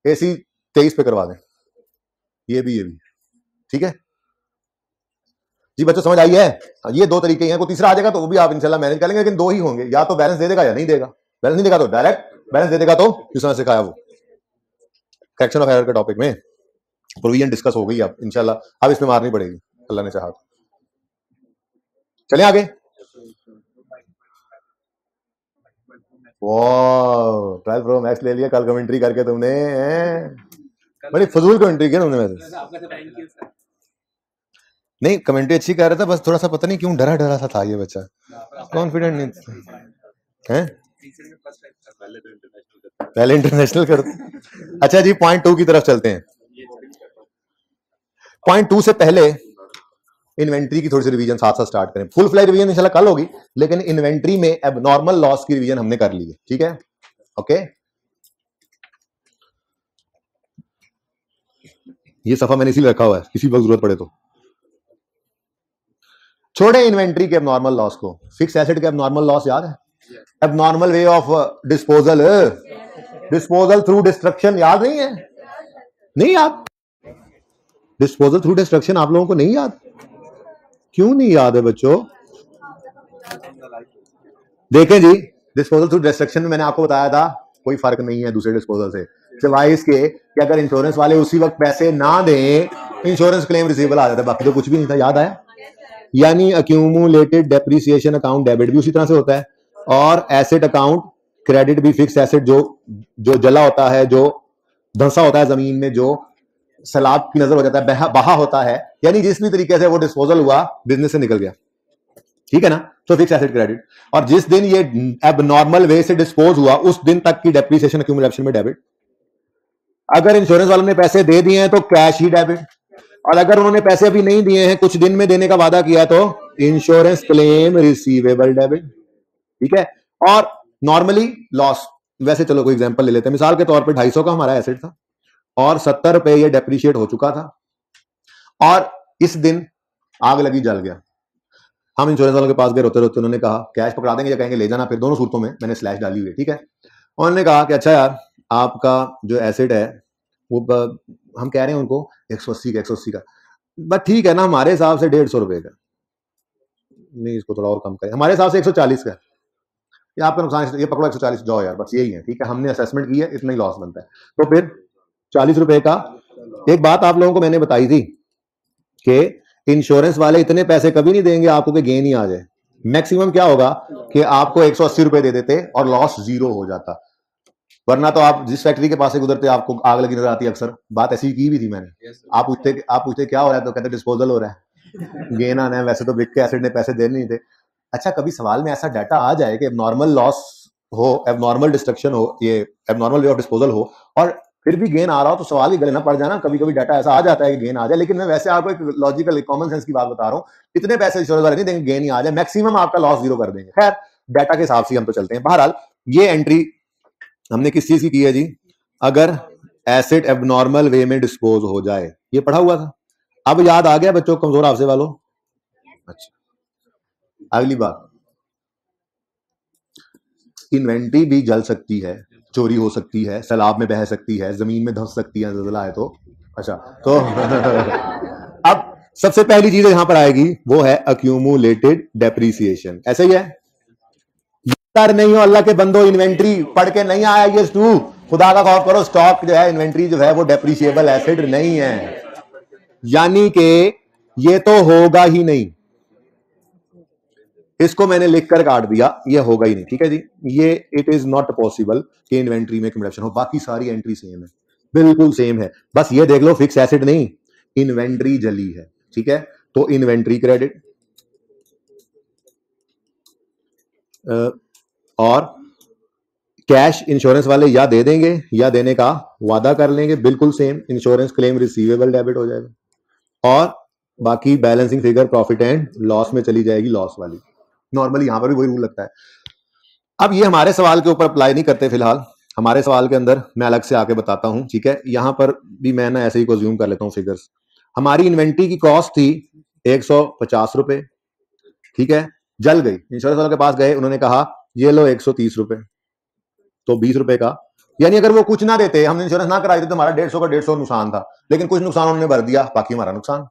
AC 23 पे करवा दें, ये भी ठीक है जी बच्चों, समझ आई है। ये दो तरीके हैं, कोई तीसरा आ जाएगा तो वो भी आप इंशाल्लाह मैनेज कर लेंगे, लेकिन दो ही होंगे, या तो बैलेंस दे देगा या नहीं देगा। बैलेंस नहीं देगा तो डायरेक्ट, बैलेंस दे देगा तो जिस तरह सिखाया वो करेक्शन ऑफ एरर के टॉपिक में प्रोविजन डिस्कस हो गई। अब इंशाल्लाह अब इसमें मारनी पड़ेगी, अल्लाह ने चाहा। चले आगे। वाह 12 प्रो मैक्स ले लिया कल कमेंट्री करके तुमने, बड़ी फजूल कमेंट्री की तुमने। वैसे नहीं, कमेंट्री अच्छी कर रहा था, बस थोड़ा सा पता नहीं क्यों डरा डरा सा था ये बच्चा, कॉन्फिडेंट नहीं है। पहले इंटरनेशनल कर। अच्छा जी पॉइंट 2 की तरफ चलते हैं। पॉइंट 2 से पहले इन्वेंट्री की थोड़ी सी रिवीजन साथ साथ स्टार्ट करें। फुल फ्लाई रिवीजन इंशाल्लाह कल होगी, लेकिन इन्वेंट्री में एबनॉर्मल लॉस की रिवीजन हमने कर ली है, ठीक है। ओके, ये सफा मैंने इसीलिए रखा हुआ है, किसी वक्त जरूरत पड़े तो। छोड़े इन्वेंट्री के एबनॉर्मल लॉस को, फिक्स एसेट के एबनॉर्मल लॉस याद है, abnormal way of disposal, disposal through destruction याद नहीं है, नहीं याद, डिस्पोजल थ्रू डिस्ट्रक्शन आप लोगों को नहीं याद, क्यों नहीं याद है बच्चों। देखें जी, डिस्पोजल थ्रू डिस्ट्रक्शन में मैंने आपको बताया था कोई फर्क नहीं है दूसरे डिस्पोजल से, सिवाय इसके कि अगर इंश्योरेंस वाले उसी वक्त पैसे ना दें इंश्योरेंस क्लेम रिसीवेबल आ जाता है, बाकी तो कुछ भी नहीं था, याद आया। यानी अक्यूमुलेटेड डेप्रिसिएशन अकाउंट डेबिट भी उसी तरह से होता है, और एसेट अकाउंट क्रेडिट भी, फिक्स एसेट जो जला होता है, जो धंसा होता है जमीन में, जो सैलाब की नजर हो जाता है, बहा होता है, यानी जिस भी तरीके से वो डिस्पोजल हुआ बिजनेस से निकल गया, ठीक है ना, तो फिक्स एसेट क्रेडिट। और जिस दिन ये एबनॉर्मल वे से डिस्पोज हुआ उस दिन तक की डेप्रिसिएशन अक्यूमुलेशन में डेबिट। अगर इंश्योरेंस वालों ने पैसे दे दिए हैं तो कैश ही डेबिट, और अगर उन्होंने पैसे अभी नहीं दिए हैं, कुछ दिन में देने का वादा किया, तो इंश्योरेंस क्लेम रिसीवेबल डेबिट, ठीक है। और नॉर्मली लॉस, वैसे चलो कोई एग्जांपल ले लेते हैं, मिसाल के तौर पे 250 का हमारा एसेट था और 70 रुपए ये डेप्रिशिएट हो चुका था, और इस दिन आग लगी, जल गया। हम इंश्योरेंस वालों के पास गए, रोते रोते उन्होंने कहा कैश पकड़ा देंगे या कहेंगे ले जाना, फिर दोनों सूरतों में मैंने स्लैश डाली हुई है, ठीक है। उन्होंने कहा कि अच्छा यार आपका जो एसेट है वो हम कह रहे हैं उनको 180 का, बट ठीक है ना, हमारे हिसाब से 150 रुपए का, नहीं इसको थोड़ा और कम करें, हमारे हिसाब से 140 का, ये आपका नुकसान, ये पकड़ो 140 जाओ यार, बस यही है, ठीक है, हमने असेसमेंट की है, इतना ही लॉस बनता है, तो फिर 40 रुपए का। एक बात आप लोगों को मैंने बताई थी कि इंश्योरेंस वाले इतने पैसे कभी नहीं देंगे आपको कि गेन ही आ जाए। मैक्सिमम क्या होगा कि आपको 180 रुपए दे देते और लॉस 0 हो जाता, वरना तो आप जिस फैक्ट्री के पास से गुजरते आपको आग लगी नजर आती है अक्सर। बात ऐसी की भी थी मैंने। आप पूछते क्या हो रहा है, तो कहते डिस्पोजल हो रहा है, गेन आना है, वैसे तो बिक के एसेट ने पैसे देने नहीं थे। अच्छा कभी सवाल में ऐसा डाटा आ जाए कि नॉर्मल लॉस हो, एबनॉर्मल डिस्ट्रक्शन हो, ये एबनॉर्मल वे ऑफ डिस्पोजल हो, और फिर भी गेन आ रहा हो, तो सवाल ही गले ना पड़ जाना। कभी कभी डाटा ऐसा आ जाता है कि गेन आ जाए, लेकिन मैं वैसे आपको एक लॉजिकल कॉमन सेंस की बात बता रहा हूँ। इतने पैसे इंश्योरेंस वाले नहीं देंगे गेन ही आ जाए, मैक्सिमम आपका लॉस जीरो कर देंगे। खैर, डाटा के हिसाब से हम तो चलते हैं। बहरहाल ये एंट्री हमने किस चीज की है जी? अगर एसिड एबनॉर्मल वे में डिस्पोज हो जाए, ये पढ़ा हुआ था। अब याद आ गया बच्चों, कमजोर आपसे वालों? अच्छा, अगली बात, इन्वेंट्री भी जल सकती है, चोरी हो सकती है, सैलाब में बह सकती है, जमीन में धंस सकती है, ज़लज़ला है तो। अच्छा, तो अब सबसे पहली चीज यहां पर आएगी वो है अक्यूमुलेटेड डेप्रीसिएशन। ऐसे ही है, कर नहीं हो अल्लाह के बंदो, इन्वेंट्री पढ़ के नहीं आया ये टू, खुदा का खौफ करो। स्टॉक जो है, इन्वेंट्री जो है, वो डेप्रीशिएबल एसिड नहीं है, यानी कि ये तो होगा ही नहीं। इसको मैंने लिखकर काट दिया, ये होगा ही नहीं, ठीक है जी। ये इट इज नॉट पॉसिबल कि इन्वेंट्री में कम्युलेशन हो। बाकी सारी एंट्री सेम है, बिल्कुल सेम है, बस ये देख लो फिक्स एसिड नहीं, इन्वेंट्री जली है, ठीक है। तो इन्वेंट्री क्रेडिट और कैश इंश्योरेंस वाले या दे देंगे या देने का वादा कर लेंगे, बिल्कुल same. Insurance claim receivable debit हो जाएगा, और बाकी balancing figure profit and loss में चली जाएगी, लॉस वाली। नॉर्मली यहां पर भी वही रूल लगता है। अब ये हमारे सवाल के ऊपर अप्लाई नहीं करते फिलहाल, हमारे सवाल के अंदर मैं अलग से आके बताता हूं, ठीक है। यहां पर भी मैं ना ऐसे ही को ज्यूम कर लेता हूं फिगर्स। हमारी इन्वेंट्री की कॉस्ट थी 150 रुपए, ठीक है। जल गई, इंश्योरेंस वालों के पास गए, उन्होंने कहा ये लो 130 रुपए, तो 20 रुपए का, यानी अगर वो कुछ ना देते, हमने इंश्योरेंस ना कराई थी, तो हमारा 150 का 150 नुकसान था, लेकिन कुछ नुकसान उन्होंने भर दिया, बाकी हमारा नुकसान,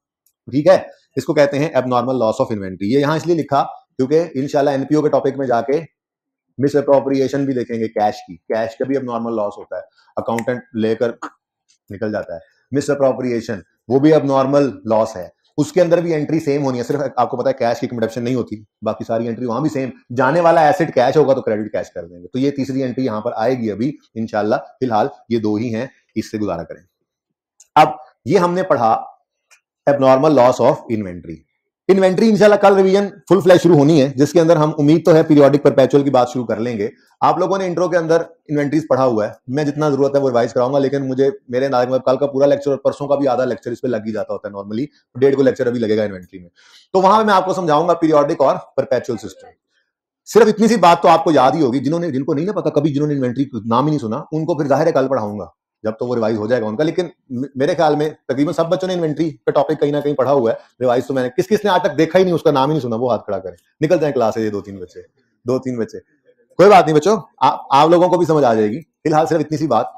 ठीक है। इसको कहते हैं एबनॉर्मल लॉस ऑफ इन्वेंट्री। ये यहां इसलिए लिखा क्योंकि इंशाल्लाह एनपीओ के टॉपिक में जाके मिस अप्रोप्रिएशन भी देखेंगे, कैश की, कैश का भी अब नॉर्मल लॉस होता है, अकाउंटेंट लेकर निकल जाता है। मिस अप्रोप्रिएशन वो भी अब नॉर्मल लॉस है, उसके अंदर भी एंट्री सेम होनी है, सिर्फ आपको पता है कैश की कंडक्शन नहीं होती, बाकी सारी एंट्री वहां भी सेम। जाने वाला एसेट कैश होगा तो क्रेडिट कैश कर देंगे, तो ये तीसरी एंट्री यहां पर आएगी अभी इंशाल्लाह। फिलहाल ये दो ही हैं, इससे गुजारा करें। अब ये हमने पढ़ा abnormal loss of inventory. Inventory इंशाल्लाह कल रिवीजन फुल फ्लैश शुरू होनी है, जिसके अंदर हम उम्मीद तो है पीरियोडिक परपेचुअल की बात शुरू कर लेंगे। आप लोगों ने इंट्रो के अंदर इन्वेंट्रीज पढ़ा हुआ है, मैं जितना जरूरत है वो रिवाइज कराऊंगा, लेकिन मुझे मेरे अंदाज में कल का पूरा लेक्चर और परसों का भी आधा लेक्चर इस पे लग ही जाता होता है नॉर्मली, 1.5 को लेक्चर अभी लगेगा इन्वेंट्री में। तो वहां मैं आपको समझाऊंगा पीरियोडिक और परपेचुअल सिस्टम। सिर्फ इतनी सी बात तो आपको याद ही होगी, जिनको नहीं ना पता, कभी जिन्होंने इन्वेंट्री नाम ही नहीं सुना, उनको फिर जाहिर है कल पढ़ाऊंगा जब तो वो रिवाइज हो जाएगा उनका। लेकिन मेरे ख्याल में तकरीबन सब बच्चों ने इन्वेंट्री पे टॉपिक कहीं ना कहीं पढ़ा हुआ है, रिवाइज तो मैंने, किस किसने आज तक देखा ही नहीं, उसका नाम ही नहीं सुना, वो हाथ खड़ा करे, निकल जाए क्लास से ये 2-3 बच्चे। कोई बात नहीं बच्चों, आप लोगों को भी समझ आ जाएगी। फिलहाल सिर्फ इतनी सी बात,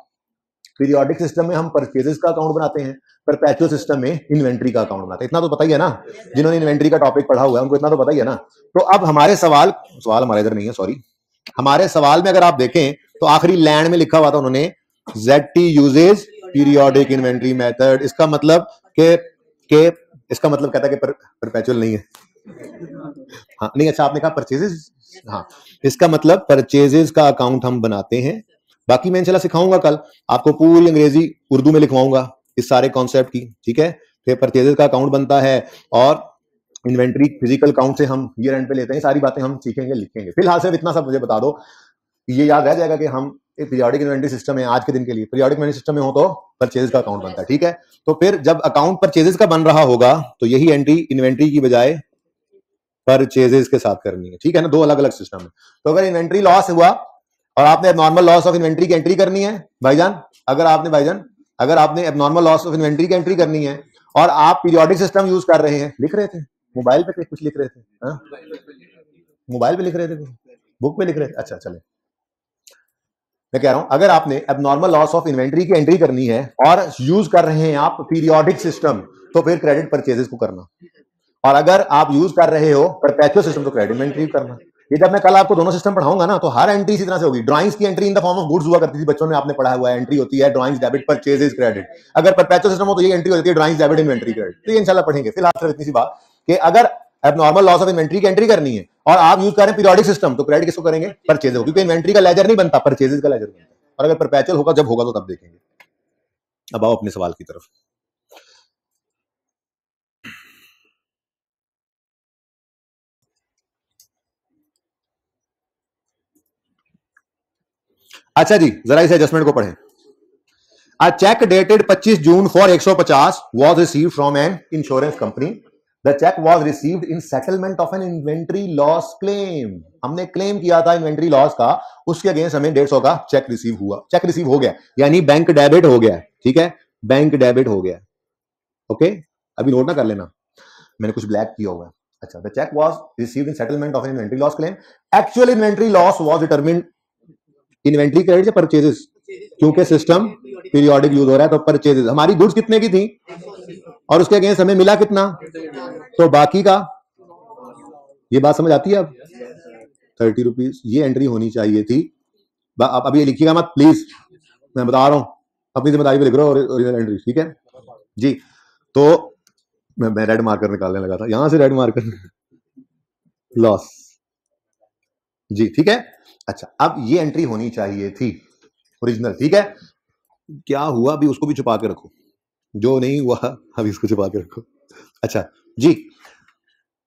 पीरियोडिक सिस्टम में हम परचेजेस का अकाउंट बनाते हैं, परपेचुअल सिस्टम में इन्वेंट्री का अकाउंट बनाते हैं, इतना तो पता ही है ना, जिन्होंने इन्वेंट्री का टॉपिक पढ़ा हुआ है उनको इतना तो पता ही है ना। तो अब हमारे सवाल हमारे इधर नहीं है, सॉरी, हमारे सवाल में अगर आप देखें तो आखिरी लैंड में लिखा हुआ था उन्होंने ZT uses periodic inventory method. इसका मतलब के इसका मतलब कहता है कि परपेचुअल नहीं है। हाँ नहीं, अच्छा आपने कहा परचेजेस, हाँ, इसका मतलब परचेजेस का अकाउंट हम बनाते हैं। बाकी मैं इंशाल्लाह सिखाऊंगा कल आपको, पूरी अंग्रेजी उर्दू में लिखवाऊंगा इस सारे कॉन्सेप्ट की, ठीक है। फिर परचेजेस का अकाउंट बनता है, और इन्वेंट्री फिजिकल काउंट से हम ईयर एंड पे लेते हैं, सारी बातें हम सीखेंगे लिखेंगे। फिलहाल सिर्फ इतना सब मुझे बता दो, ये याद रह जाएगा कि हम एक पीरियोडिक इन्वेंट्री सिस्टम है आज के दिन के लिए, पीरियोडिक इन्वेंट्री सिस्टम में हो तो परचेजेस का अकाउंट बनता है, ठीक है। तो फिर जब अकाउंट परचेजेस का बन रहा होगा तो यही एंट्री इन्वेंट्री की बजाय परचेजेस के साथ करनी है, ठीक है ना, दो अलग अलग सिस्टम है। तो अगर इन्वेंट्री लॉस हुआ और आपने एबनॉर्मल लॉस ऑफ इन्वेंट्री की एंट्री करनी है भाईजान, अगर आपने एबनॉर्मल लॉस ऑफ इन्वेंट्री की एंट्री करनी है और आप पीरियोडिक सिस्टम यूज कर रहे हैं, लिख रहे थे मोबाइल पे कुछ लिख रहे थे, हाँ मोबाइल पे लिख रहे थे, बुक पे लिख रहे थे, अच्छा चले, मैं कह रहा हूं अगर आपने एबनॉर्मल लॉस ऑफ इन्वेंट्री की एंट्री करनी है और यूज कर रहे हैं आप पीरियोडिक सिस्टम, तो फिर क्रेडिट परचेजेस को करना, और अगर आप यूज कर रहे हो परपेचुअल सिस्टम तो क्रेडिट इन्वेंट्री करना। ये जब मैं कल आपको दोनों सिस्टम पढ़ाऊंगा ना, तो हर एंट्री इसी तरह से होगी। ड्राइंग्स की entry in the form of goods हुआ करती थी, बच्चों ने आपने पढ़ा हुआ है, एंट्री होती है ड्राइंग्स डेबिट परचेजेस क्रेडिट। अगर परपेचुअल सिस्टम हो तो ये एंट्री होती है ड्राइंग्स डेबिट इन्वेंट्री क्रेडिट। तो ये इंशाल्लाह पढ़ेंगे। फिलहाल सिर्फ इतनी सी बात कि अगर एबनॉर्मल लॉस ऑफ इन्वेंट्री की एंट्री करनी है और आप यूज करें पीरियोडिक सिस्टम, तो क्रेडिट किसको करेंगे? परचेज को, क्योंकि इन्वेंट्री का लेजर नहीं बनता, परचेजेस का लेजर बनता है। और अगर परपेचुअल होगा, जब होगा तो तब देखेंगे। अब आओ अपने सवाल की तरफ। अच्छा जी, जरा इस एडजस्टमेंट को पढ़ें। A check dated 25 June for 150 was received from an insurance company. The check was received in settlement of an inventory loss claim. हमने क्लेम किया था इन्वेंट्री लॉस का, उसके अगेंस्ट हमें 150 का चेक रिसीव हुआ। चेक रिसीव हो गया यानी बैंक डेबिट हो गया। ठीक है, बैंक डेबिट हो गया। ओके, अभी नोट ना कर लेना, मैंने कुछ ब्लैक किया हुआ है। अच्छा, the cheque was received in settlement of an inventory loss claim. Actual inventory loss was determined inventory credit से परचेजेस, क्योंकि सिस्टम पीरियोडिक यूज हो रहा है तो परचेजेस। हमारी गुड्स कितने की थी और उसके अगेंस्ट हमें मिला कितना, तो बाकी का। ये बात समझ आती है अब? 30 रुपीज ये एंट्री होनी चाहिए थी। अब ये लिखिएगा मत प्लीज, मैं बता रहा हूं, अपनी जिम्मेदारी पे लिख रहा हूं ओरिजिनल एंट्री। ठीक है जी, तो मैं रेड मार्कर निकालने लगा था, यहां से रेड मार्कर लॉस जी। ठीक है, अच्छा अब ये एंट्री होनी चाहिए थी ओरिजिनल। ठीक है, क्या हुआ अभी उसको भी छुपा के रखो, जो नहीं हुआ अभी उसको छुपा के रखो। अच्छा जी,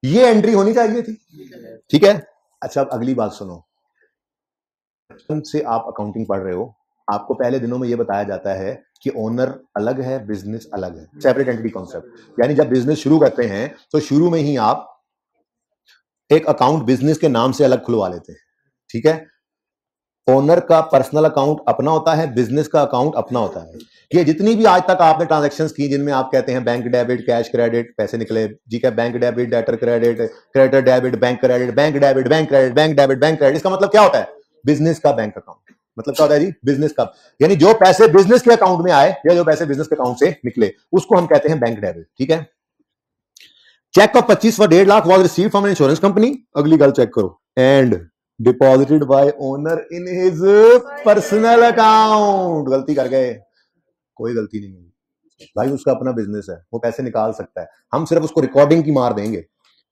ये एंट्री होनी चाहिए थी। ठीक है, अच्छा अब अगली बात सुनो। बचपन से आप अकाउंटिंग पढ़ रहे हो, आपको पहले दिनों में यह बताया जाता है कि ओनर अलग है, बिजनेस अलग है, सेपरेट एंटिटी कॉन्सेप्ट। यानी जब बिजनेस शुरू करते हैं तो शुरू में ही आप एक अकाउंट बिजनेस के नाम से अलग खुलवा लेते हैं। ठीक है, ओनर का पर्सनल अकाउंट अपना होता है, बिजनेस का अकाउंट अपना होता है। ये जितनी भी आज तक आपने ट्रांजैक्शंस की जिनमें आप कहते हैं बैंक डेबिट, कैश क्रेडिट, पैसे निकले जी का bank debit, debtor credit, creditor debit, bank credit, bank debit, bank credit, bank debit, bank credit, इसका मतलब क्या होता है? बिजनेस का बैंक अकाउंट। मतलब क्या होता है जी? बिजनेस का, यानी जो पैसे बिजनेस के अकाउंट में आए या जो पैसे बिजनेस के अकाउंट से निकले उसको हम कहते हैं बैंक डेबिट। ठीक है, cheque of 25 for 1.5 lakh was received from an insurance company। अगली गल चेक करो, and deposited bye owner in his personal account. गलती कर गए, कोई गलती नहीं है भाई, उसका अपना बिजनेस है, वो पैसे निकाल सकता है, हम सिर्फ उसको रिकॉर्डिंग की मार देंगे।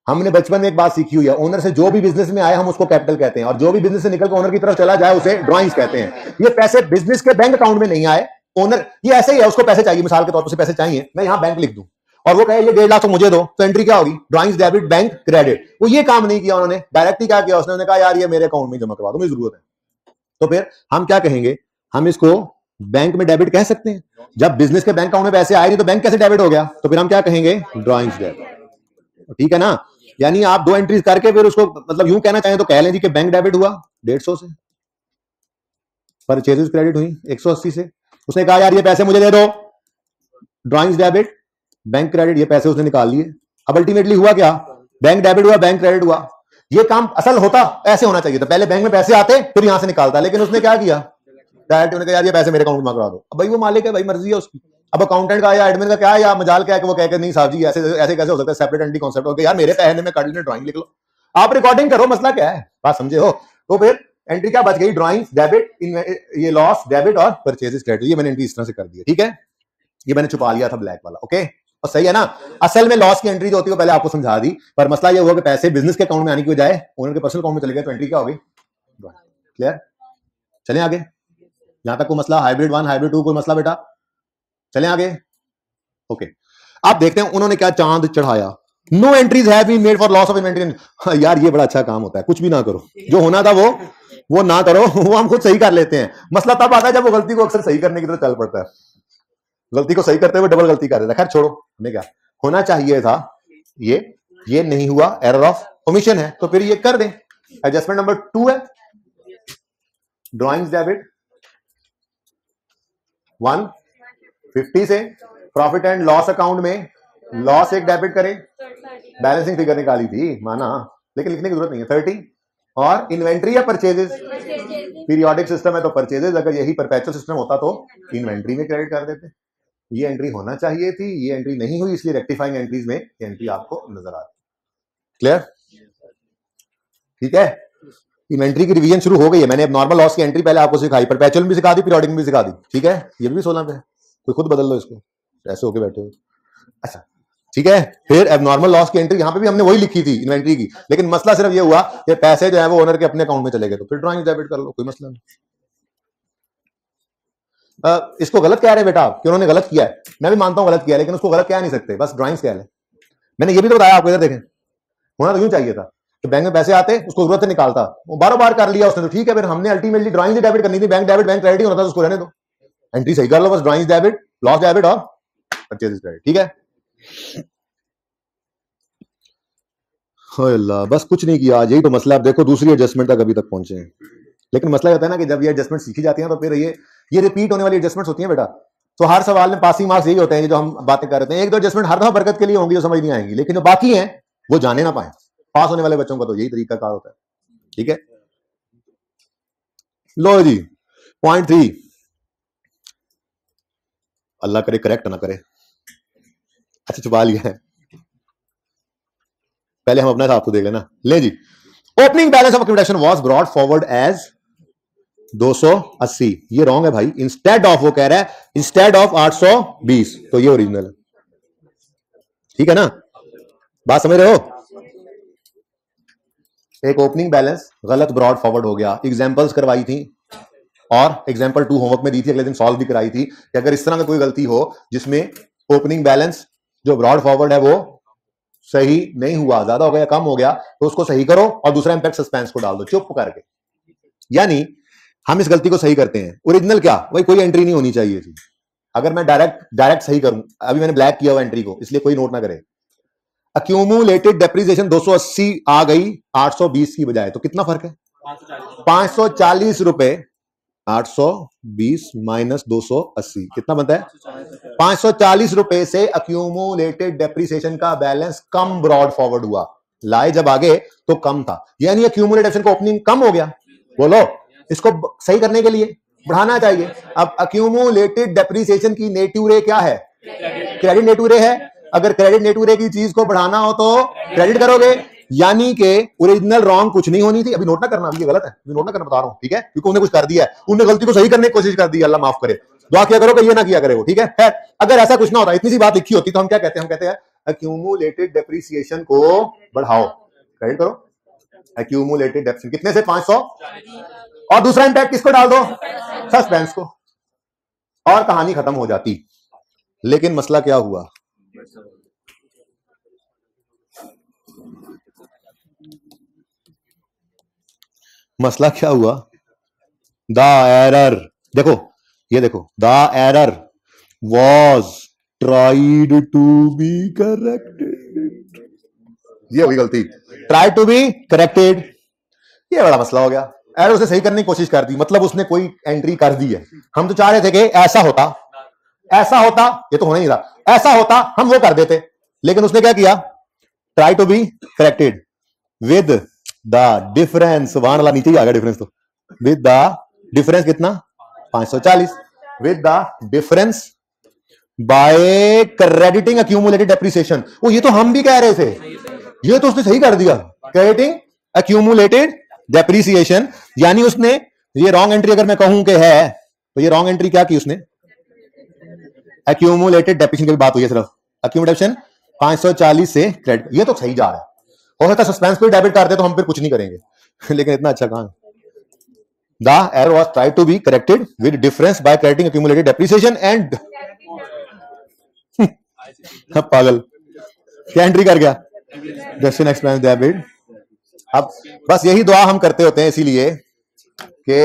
हमने बचपन में एक बात सीखी हुई है, ओनर से जो भी बिजनेस में आए हम उसको कैपिटल कहते हैं, और जो भी बिजनेस से निकल कर ओनर की तरफ चला जाए उसे ड्रॉइंग्स कहते हैं। ये पैसे बिजनेस के बैंक अकाउंट में नहीं आए, ओनर ये ऐसे ही है, उसको पैसे चाहिए, मिसाल के तौर पर पैसे चाहिए, मैं यहां बैंक लिख दूं और वो कहे ये 1.5 लाख तो मुझे दो, तो एंट्री क्या होगी? Drawings debit bank credit. वो ये काम नहीं किया उन्होंने, डायरेक्ट ही क्या किया उसने कहा यार ये मेरे अकाउंट में जमा करवा दो, मुझे जरूरत है। तो फिर हम क्या कहेंगे? हम इसको बैंक में डेबिट कह सकते हैं। जब बिजनेस के बैंक अकाउंट में पैसे आए नहीं तो बैंक कैसे डेबिट हो गया? तो फिर हम क्या कहेंगे? Drawings debit. ठीक है ना, यानी आप दो एंट्रीज करके फिर उसको मतलब यूं कहना चाहें तो कह लें जी कि बैंक डेबिट हुआ 150 से, परचेजेस क्रेडिट हुई 180 से, उसने कहा यार ये पैसे मुझे दे दो, ड्रॉइंग्स डेबिट बैंक क्रेडिट, ये पैसे उसने निकाल लिए। अब अल्टीमेटली हुआ क्या? बैंक डेबिट हुआ, बैंक क्रेडिट हुआ। ये काम असल होता ऐसे होना चाहिए था, पहले बैंक में पैसे आते फिर यहां से निकालता, लेकिन उसने क्या किया? डायरेक्ट उन्होंने कहा यार ये पैसे मेरे अकाउंट में करा दो। अब भाई वो मालिक है, भाई मर्जी है उसकी। अब अकाउंटेंट का या एडमिन का क्या है या मजाल क्या है कि वो कहकर नहीं साहब जी ऐसे ऐसे कैसे हो सकता है, सेपरेट एंटिटी कॉन्सेप्ट हो गया यार, मेरे पैसे में कर ड्राइंग लिख लो, आप रिकॉर्डिंग करो, मसला क्या है? बात समझे हो? तो फिर एंट्री क्या बच गई? ड्रॉइंग्स डेबिट, ये लॉस डेबिट और परचेजेस क्रेडिट। ये मैंने एंट्री इस तरह से कर दी है। ठीक है, ये मैंने छुपा लिया था ब्लैक वाला। ओके, और सही है ना? असल में लॉस की एंट्री जो होती है वो पहले आपको समझा दी, पर मसला ये हुआ कि पैसे बिजनेस के अकाउंट में आने की बजाय ओनर के पर्सनल अकाउंट में चले गए, तो एंट्री क्या होगी? क्लियर? चलें आगे, यहां तक कोई मसला? हाइब्रिड 1 हाइब्रिड 2 कोई मसला बेटा? चलें आगे। ओके, आप देखते हैं उन्होंने क्या चांद चढ़ाया। No entries have been made for loss of inventory. यार ये बड़ा अच्छा काम होता है, कुछ भी ना करो, जो होना था वो ना करो, वो हम खुद सही कर लेते हैं। मसला तब आता है जब वो गलती को अक्सर सही करने की तरफ चल पड़ता है, गलती को सही करते हुए डबल गलती कर देता है। खैर छोड़ो, हमें क्या होना चाहिए था, ये नहीं हुआ, एरर ऑफ ओमिशन है, तो फिर ये कर दें। एडजस्टमेंट नंबर 2 है ड्रॉइंग्स डेबिट 150 से प्रॉफिट एंड लॉस अकाउंट में लॉस एक डेबिट करें, बैलेंसिंग फिगर निकाली थी माना, लेकिन लिखने की जरूरत नहीं है। 30 और इन्वेंट्री या परचेजेस, पीरियोडिक सिस्टम है तो परचेजेस, अगर यही परपेचुअल सिस्टम होता तो इन्वेंट्री में क्रेडिट कर देते। ये एंट्री होना चाहिए थी, ये एंट्री नहीं हुई, इसलिए रेक्टिफाइंग एंट्रीज में एंट्री आपको नजर आ रही। क्लियर? ठीक है, इन्वेंट्री की रिवीजन शुरू हो गई है। मैंने अब नॉर्मल लॉस की एंट्री पहले आपको सिखाई, परपेचुअल भी सिखा दी, पीरियोडिक भी सिखा दी। ठीक है, ये भी 16 पे, कोई खुद बदल लो इसको, ऐसे होके बैठे हो। अच्छा ठीक है, फिर अब नॉर्मल लॉस की एंट्री यहां पे भी हमने वही लिखी थी इन्वेंट्री की, लेकिन मसला सिर्फ ये हुआ कि पैसे जो है वो ओनर के अपने अकाउंट में चले गए, तो फिर ड्रॉइंग डेबिट कर लो, कोई मसला नहीं। इसको गलत कह रहे हैं बेटा आप कि उन्होंने गलत किया है, मैं भी मानता हूं गलत किया है, लेकिन उसको गलत कह नहीं सकते, बस ड्रॉइंग्स कह ले। मैंने ये भी तो बताया आपको, इधर देखें, होना तो यूं चाहिए था, तो बैंक में पैसे आते, उसको जरूरत है निकालता, वो बार बार कर लिया उसने, तो ठीक है, फिर हमने अल्टीमेटली ड्राइंग डेबिट करनी थी, बैंक डेबिट बैंक क्रेडिट होना था, उसको रहने दो, एंट्री सही कर लो बस, ड्राइंग डेबिट, लॉस डेबिट और परचेज क्रेडिट, ठीक है। अल्लाह, बस कुछ नहीं किया आज, यही तो मसला। आप देखो दूसरी एडजस्टमेंट तक अभी तक पहुंचे हैं, लेकिन मसला होता है ना कि जब ये एडजस्टमेंट सीखी जाती है तो फिर ये रिपीट होने वाली एडजस्टमेंट्स होती हैं बेटा। तो हर सवाल में पासिंग मार्क्स यही होते हैं जो हम बातें कर रहे हैं, एक दो एडजस्टमेंट हर दफा बरकत के लिए होंगी जो समझ नहीं आएंगी, लेकिन जो बाकी हैं वो जाने ना पाए। पास होने वाले बच्चों का तो यही तरीका कार होता है, ठीक है। लो जी, पॉइंट 3, अल्लाह करे करेक्ट ना करे, अच्छा छुपा लिया है, पहले हम अपना हिसाब तो देख लेना। ले जी, opening balance of accumulation was brought forward as 280, ये रॉन्ग है भाई, इंस्टेड ऑफ, वो कह रहा है इंस्टेड ऑफ 820, तो ये ओरिजिनल है, ठीक है ना, बात समझ रहे हो। एक ओपनिंग बैलेंस गलत ब्रॉड फॉरवर्ड हो गया, एग्जांपल्स करवाई थी और एग्जांपल 2 होमवर्क में दी थी, अगले दिन सॉल्व भी कराई थी कि अगर इस तरह का कोई गलती हो जिसमें ओपनिंग बैलेंस जो ब्रॉड फॉरवर्ड है वो सही नहीं हुआ, ज्यादा हो गया कम हो गया, तो उसको सही करो और दूसरा इंपैक्ट सस्पेंस को डाल दो चुप करके। यानी हम इस गलती को सही करते हैं, ओरिजिनल क्या भाई, कोई एंट्री नहीं होनी चाहिए थी। अगर मैं डायरेक्ट सही करूं, अभी मैंने ब्लैक किया हुआ एंट्री को, इसलिए कोई नोट ना करे, अक्यूमुलेटेड डेप्रिसिएशन 280 आ गई 820 की बजाय, तो कितना फर्क है, 540 रुपए, 820 माइनस 280 कितना बनता है, 540 रुपए से अक्यूमुलेटेड डेप्रिसिएशन का बैलेंस कम ब्रॉड फॉरवर्ड हुआ, लाए जब आगे तो कम था, यानी अक्यूमुलेटेड का ओपनिंग कम हो गया। बोलो, इसको सही करने के लिए बढ़ाना चाहिए। अब अक्यूमुलेटेड डेप्रिसिएशन की नेटिव रे क्या है, क्रेडिट नेटिव रे है, अगर क्रेडिट नेटिव रे की चीज को बढ़ाना हो तो क्रेडिट करोगे, यानी कि ओरिजिनल रॉन्ग कुछ नहीं होनी थी। अभी नोट ना करना, अभी गलत है, अभी नोट ना करना, बता रहा हूं, ठीक है, क्योंकि उन्होंने कुछ कर दिया है, उन्होंने गलती को सही करने की कोशिश कर दी, अल्लाह माफ करे, दुआ किया करो कि ये ना किया करे वो, ठीक है। खैर, अगर ऐसा कुछ ना होता, इतनी सी बात लिखी होती, तो हम क्या कहते हैं, हम कहते हैं अक्यूमुलेटेड डेप्रिसिएशन को बढ़ाओ, क्रेडिट करो, अक्यूमुलेटेड डेप्रिसिएशन कितने से 500, और दूसरा इंपैक्ट किसको डाल दो, सस्पेंस को, और कहानी खत्म हो जाती। लेकिन मसला क्या हुआ, मसला क्या हुआ, द एरर, देखो ये देखो, the error was tried to be corrected, ये हुई गलती, ट्राई टू बी करेक्टेड, ये बड़ा मसला हो गया। एरर उसे सही करने की कोशिश कर दी, मतलब उसने कोई एंट्री कर दी है, हम तो चाह रहे थे कि ऐसा होता, ये तो होना ही रहा, ऐसा होता हम वो कर देते, लेकिन उसने क्या किया, try to be corrected with the difference, वहां वाला नीचे ही आ गया डिफरेंस, तो विद द डिफरेंस कितना 540, with the difference by crediting accumulated depreciation, वो ये तो हम भी कह रहे थे, ये तो उसने सही कर दिया, क्रेडिटिंग अक्यूमुलेटेड डेप्रिसिएशन, यानी उसने ये रॉन्ग एंट्री अगर मैं कहूं कि है, तो ये रॉन्ग एंट्री क्या की उसने, अक्यूमुलेटेड डेप्रिसिएशन की बात हुई है, सिर्फ अक्यूमुलेशन 540 से क्रेडिट, ये तो सही जा रहा है, हो सकता है सस्पेंस पे डेबिट करते तो हम फिर कुछ नहीं करेंगे लेकिन इतना अच्छा कहां, the error was tried to be corrected with difference by crediting accumulated depreciation and पागल क्या एंट्री कर गया, डेस्टिन एक्सपेंस डेबिट। अब बस यही दुआ हम करते होते हैं इसीलिए कि